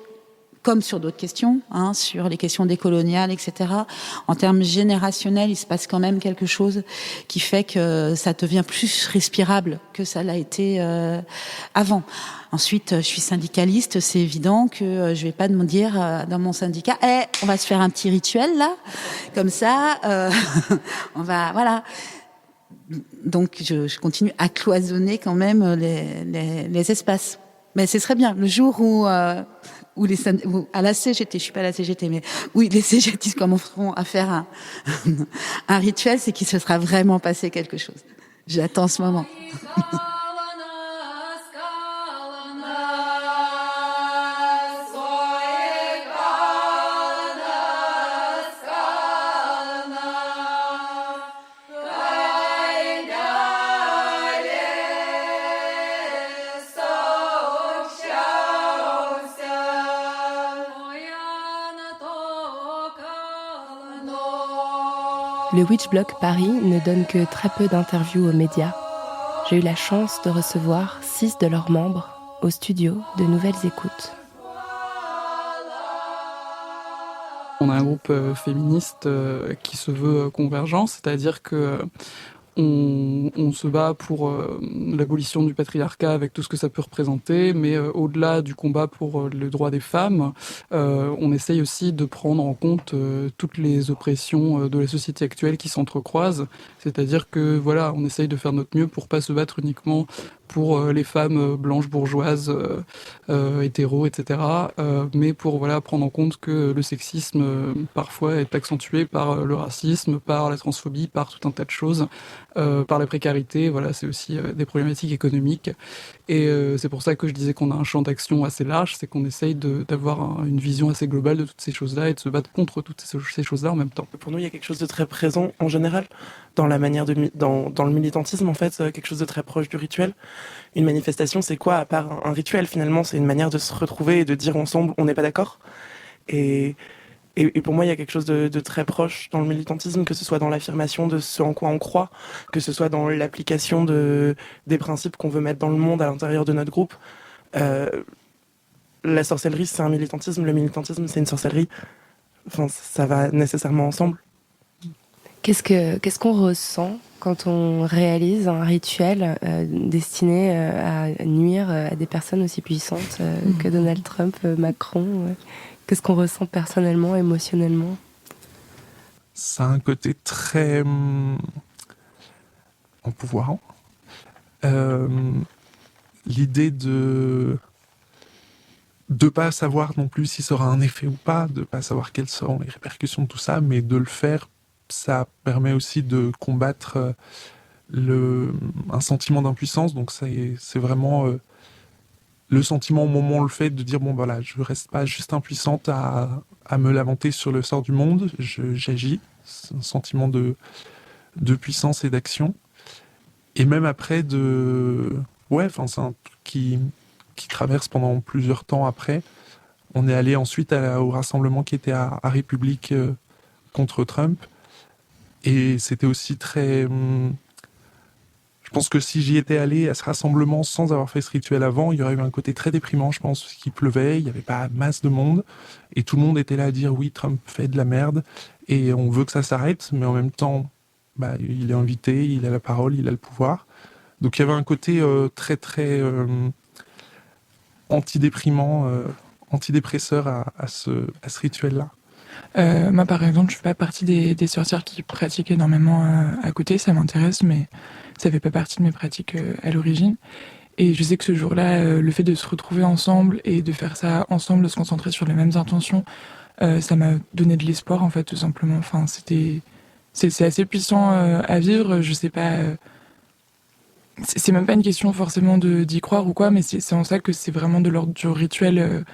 comme sur d'autres questions, sur les questions décoloniales, etc. En termes générationnels, il se passe quand même quelque chose qui fait que ça devient plus respirable que ça l'a été avant. Ensuite, je suis syndicaliste, c'est évident que je vais pas me dire dans mon syndicat, on va se faire un petit rituel là, comme ça, on va, voilà. Donc je continue à cloisonner quand même les espaces. Mais ce serait bien le jour où à la CGT, je suis pas à la CGT, mais oui, les CGT commenceront à faire un rituel, c'est qu'il se sera vraiment passé quelque chose. J'attends ce moment. Le Witch Block Paris ne donne que très peu d'interviews aux médias. J'ai eu la chance de recevoir 6 de leurs membres au studio de Nouvelles Écoutes. On a un groupe féministe qui se veut convergent, c'est-à-dire que on se bat pour l'abolition du patriarcat avec tout ce que ça peut représenter, mais au-delà du combat pour le droit des femmes, on essaye aussi de prendre en compte toutes les oppressions de la société actuelle qui s'entrecroisent. C'est-à-dire que voilà, on essaye de faire notre mieux pour pas se battre uniquement pour les femmes blanches bourgeoises, hétéros, etc. Mais pour voilà prendre en compte que le sexisme parfois est accentué par le racisme, par la transphobie, par tout un tas de choses, par la précarité. Voilà, c'est aussi des problématiques économiques. Et c'est pour ça que je disais qu'on a un champ d'action assez large, c'est qu'on essaye d'avoir une vision assez globale de toutes ces choses-là et de se battre contre toutes ces choses-là en même temps. Pour nous, il y a quelque chose de très présent en général dans la manière dans le militantisme, en fait, quelque chose de très proche du rituel. Une manifestation, c'est quoi à part un rituel finalement? C'est une manière de se retrouver et de dire ensemble on n'est pas d'accord. Et pour moi, il y a quelque chose de très proche dans le militantisme, que ce soit dans l'affirmation de ce en quoi on croit, que ce soit dans l'application des principes qu'on veut mettre dans le monde à l'intérieur de notre groupe. La sorcellerie, c'est un militantisme, le militantisme, c'est une sorcellerie. Enfin, ça va nécessairement ensemble. Qu'est-ce qu'on ressent quand on réalise un rituel destiné à nuire à des personnes aussi puissantes que Donald Trump, Macron Qu'est-ce qu'on ressent personnellement, émotionnellement? Ça a un côté très empouvoirant. L'idée de pas savoir non plus si ça aura un effet ou pas, de pas savoir quelles seront les répercussions de tout ça, mais de le faire, ça permet aussi de combattre un sentiment d'impuissance. Donc c'est vraiment le sentiment au moment où on le fait, de dire bon voilà, je reste pas juste impuissante à me lamenter sur le sort du monde, j'agis. C'est un sentiment de puissance et d'action. Et même après c'est un truc qui traverse pendant plusieurs temps après. On est allé ensuite au rassemblement qui était à République contre Trump. Et c'était aussi très... Je pense que si j'y étais allé à ce rassemblement sans avoir fait ce rituel avant, il y aurait eu un côté très déprimant, je pense, qu'il pleuvait, il n'y avait pas masse de monde, et tout le monde était là à dire oui, Trump fait de la merde, et on veut que ça s'arrête, mais en même temps, il est invité, il a la parole, il a le pouvoir. Donc il y avait un côté très très antidéprimant, antidépresseur à ce rituel-là. Moi, par exemple, je fais pas partie des sorcières qui pratiquent énormément à côté. Ça m'intéresse, mais ça fait pas partie de mes pratiques à l'origine. Et je sais que ce jour-là, le fait de se retrouver ensemble et de faire ça ensemble, de se concentrer sur les mêmes intentions, ça m'a donné de l'espoir, en fait, tout simplement. Enfin, c'est assez puissant à vivre. Je sais pas. C'est même pas une question forcément d'y croire ou quoi, mais c'est en ça que c'est vraiment de l'ordre du rituel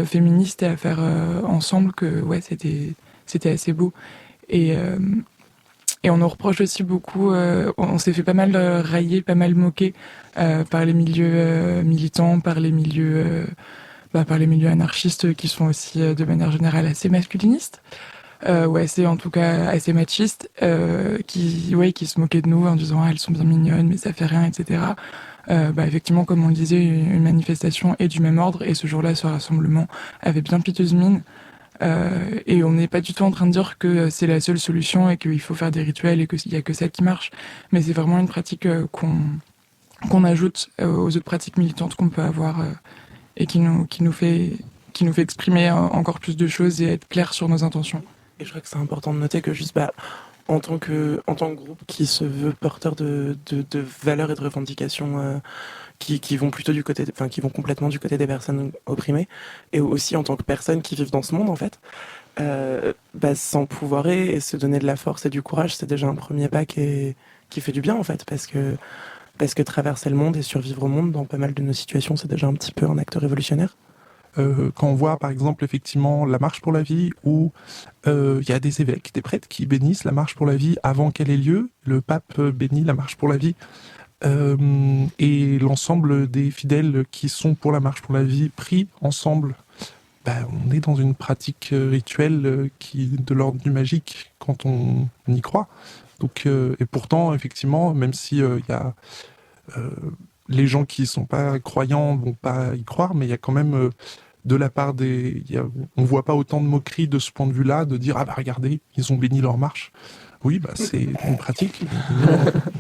féministe et à faire ensemble que ouais, c'était assez beau. Et on nous reproche aussi beaucoup, on s'est fait pas mal railler, pas mal moquer par les milieux militants, par les milieux anarchistes qui sont aussi de manière générale assez masculinistes. C'est en tout cas assez machiste, qui se moquaient de nous en disant elles sont bien mignonnes mais ça fait rien, etc. Effectivement, comme on le disait, une manifestation est du même ordre, et ce jour-là, ce rassemblement avait bien piteuse mine. Et on n'est pas du tout en train de dire que c'est la seule solution et qu'il faut faire des rituels et qu'il n'y a que ça qui marche. Mais c'est vraiment une pratique qu'on ajoute aux autres pratiques militantes qu'on peut avoir et qui nous fait exprimer encore plus de choses et être clair sur nos intentions. Et je crois que c'est important de noter que juste en tant que groupe qui se veut porteur de valeurs et de revendications qui vont plutôt qui vont complètement du côté des personnes opprimées, et aussi en tant que personnes qui vivent dans ce monde en fait, s'empouvoirer et se donner de la force et du courage, c'est déjà un premier pas qui fait du bien en fait, parce que traverser le monde et survivre au monde dans pas mal de nos situations, c'est déjà un petit peu un acte révolutionnaire. Quand on voit par exemple effectivement la marche pour la vie, où il y a des évêques, des prêtres qui bénissent la marche pour la vie avant qu'elle ait lieu, le pape bénit la marche pour la vie, et l'ensemble des fidèles qui sont pour la marche pour la vie prient ensemble, on est dans une pratique rituelle qui est de l'ordre du magique quand on y croit. Donc, et pourtant effectivement, même si il y a les gens qui sont pas croyants vont pas y croire, mais il y a quand même de la part on voit pas autant de moqueries de ce point de vue-là, de dire regardez, ils ont béni leur marche. Oui, c'est une pratique.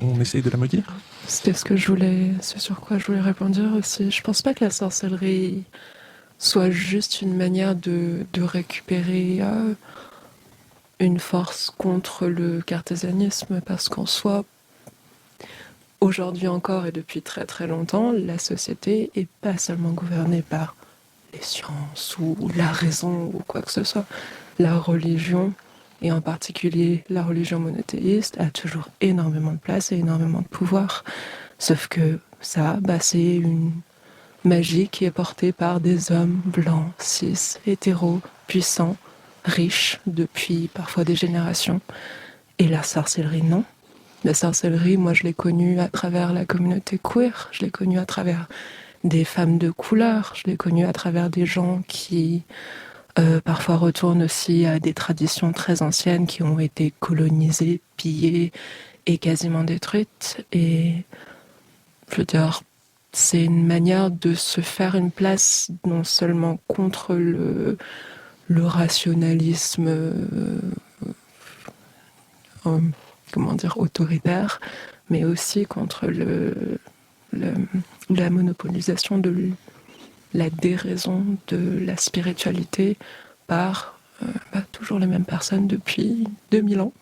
On essaye de la maudire. C'est sur quoi je voulais répondre aussi. Je pense pas que la sorcellerie soit juste une manière de récupérer une force contre le cartésianisme, parce qu'en soi, aujourd'hui encore et depuis très très longtemps, la société est pas seulement gouvernée par les sciences ou la raison ou quoi que ce soit. La religion, et en particulier la religion monothéiste, a toujours énormément de place et énormément de pouvoir. Sauf que ça, c'est une magie qui est portée par des hommes blancs, cis, hétéros, puissants, riches depuis parfois des générations. Et la sorcellerie, non. La sorcellerie, moi je l'ai connue à travers la communauté queer, je l'ai connue à travers des femmes de couleur, je l'ai connue à travers des gens qui parfois retournent aussi à des traditions très anciennes qui ont été colonisées, pillées et quasiment détruites. Et je veux dire, c'est une manière de se faire une place non seulement contre le rationalisme autoritaire, mais aussi contre la monopolisation de la déraison de la spiritualité par toujours les mêmes personnes depuis 2000 ans.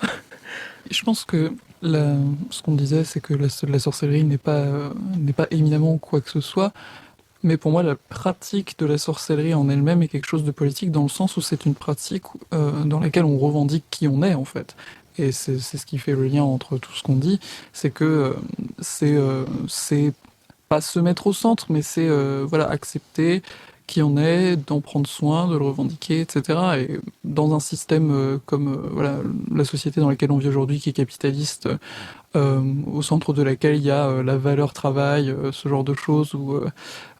Je pense que ce qu'on disait, c'est que la sorcellerie n'est pas éminemment quoi que ce soit, mais pour moi, la pratique de la sorcellerie en elle-même est quelque chose de politique, dans le sens où c'est une pratique dans laquelle on revendique qui on est, en fait. Et c'est ce qui fait le lien entre tout ce qu'on dit, c'est que c'est pas se mettre au centre, mais c'est accepter qui on est, d'en prendre soin, de le revendiquer, etc. Et dans un système comme la société dans laquelle on vit aujourd'hui, qui est capitaliste, au centre de laquelle il y a la valeur travail, ce genre de choses, où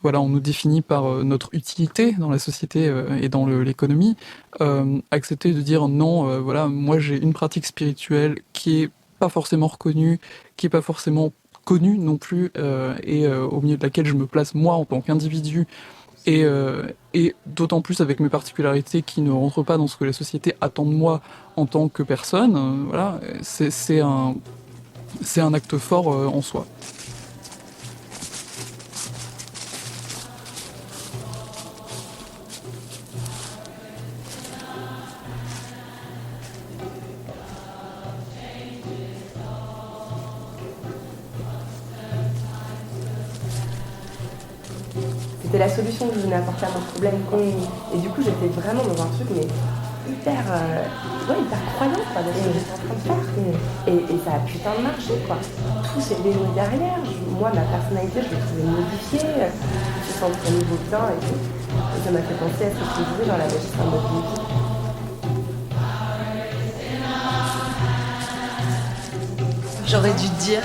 on nous définit par notre utilité dans la société et dans l'économie, accepter de dire non, moi j'ai une pratique spirituelle qui est pas forcément reconnue, qui est pas forcément connue non plus, et au milieu de laquelle je me place moi en tant qu'individu, et d'autant plus avec mes particularités qui ne rentrent pas dans ce que la société attend de moi en tant que personne, c'est un acte fort en soi. C'était la solution que je venais apporter à mon problème, quoi. Et du coup, j'étais vraiment dans un truc, mais hyper croyante, quoi, de ce que j'étais en train de faire. Et ça a putain de marché, quoi. Tout s'est dénoué derrière. Moi, ma personnalité, je l'ai trouvée modifiée. Je me sens au niveau bien et tout. Et ça m'a fait penser à ce que je disais dans la magie de notre vie. J'aurais dû te dire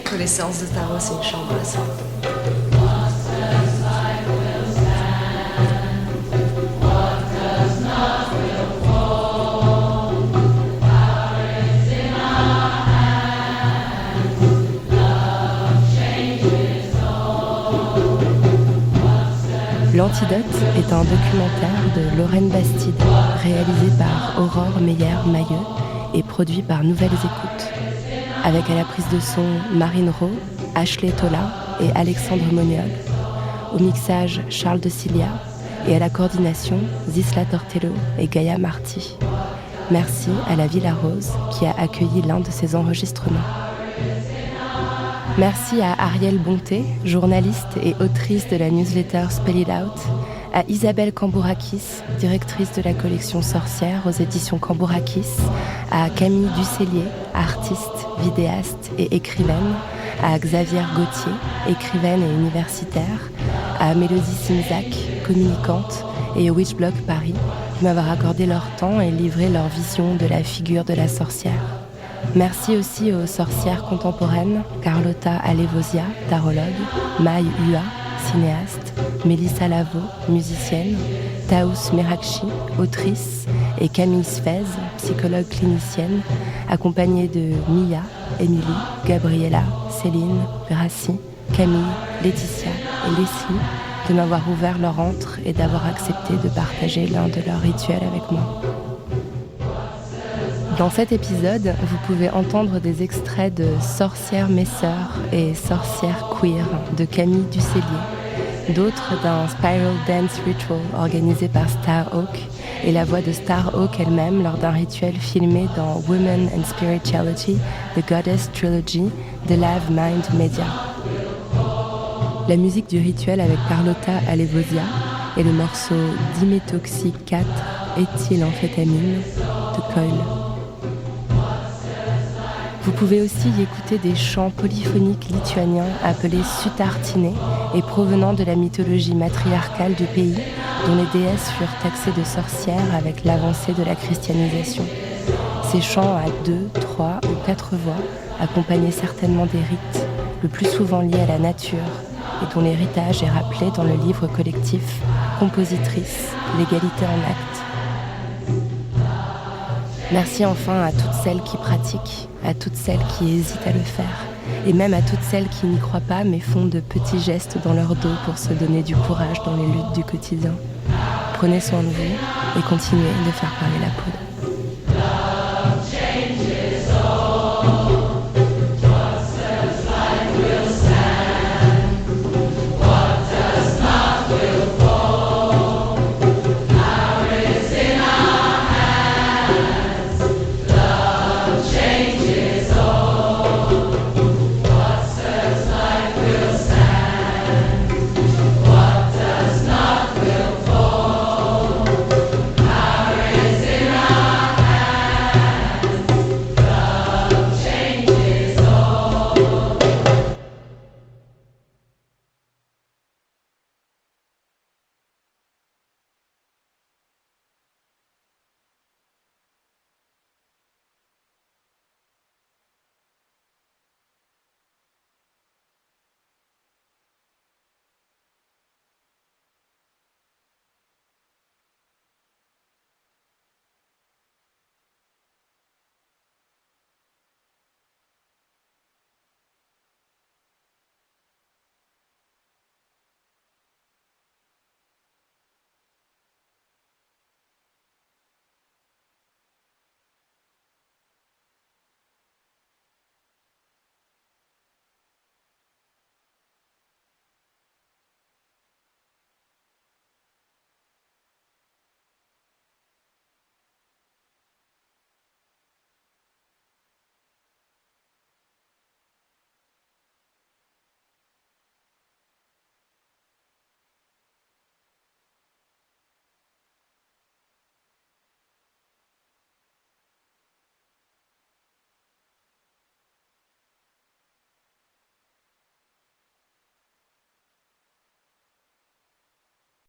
que les séances de tarot, c'est une chambre à ça. L'Antidote est un documentaire de Lorraine Bastide, réalisé par Aurore Meyer-Mailleux et produit par Nouvelles Écoutes, avec à la prise de son Marine Rowe, Ashley Tola et Alexandre Moniol, au mixage Charles de Cilia et à la coordination Zisla Tortello et Gaïa Marty. Merci à la Villa Rose qui a accueilli l'un de ces enregistrements. Merci à Ariel Bonté, journaliste et autrice de la newsletter Spell It Out, à Isabelle Cambourakis, directrice de la collection Sorcière aux éditions Cambourakis, à Camille Ducellier, artiste, vidéaste et écrivaine, à Xavier Gauthier, écrivaine et universitaire, à Mélodie Simzac, communicante, et au Witchblock Paris, de m'avoir accordé leur temps et livré leur vision de la figure de la sorcière. Merci aussi aux sorcières contemporaines, Carlotta Alevosia, tarologue, Maï Hua, cinéaste, Mélissa Lavo, musicienne, Taous Merakchi, autrice, et Camille Sfez, psychologue clinicienne, accompagnée de Mia, Émilie, Gabriella, Céline, Gracie, Camille, Laetitia et Leslie, de m'avoir ouvert leur antre et d'avoir accepté de partager l'un de leurs rituels avec moi. Dans cet épisode, vous pouvez entendre des extraits de Sorcières mes sœurs et Sorcières queer de Camille Ducellier, d'autres d'un Spiral Dance Ritual organisé par Starhawk et la voix de Starhawk elle-même lors d'un rituel filmé dans Women and Spirituality, The Goddess Trilogy de Live Mind Media. La musique du rituel avec Carlotta Alevosia et le morceau Diméthoxy 4 éthylamphétamine de Coil. Vous pouvez aussi y écouter des chants polyphoniques lituaniens appelés sutartinés et provenant de la mythologie matriarcale du pays, dont les déesses furent taxées de sorcières avec l'avancée de la christianisation. Ces chants à 2, 3 ou 4 voix accompagnaient certainement des rites, le plus souvent liés à la nature, et dont l'héritage est rappelé dans le livre collectif Compositrice, l'égalité en acte. Merci enfin à toutes celles qui pratiquent, à toutes celles qui hésitent à le faire, et même à toutes celles qui n'y croient pas mais font de petits gestes dans leur dos pour se donner du courage dans les luttes du quotidien. Prenez soin de vous et continuez de faire parler la poudre.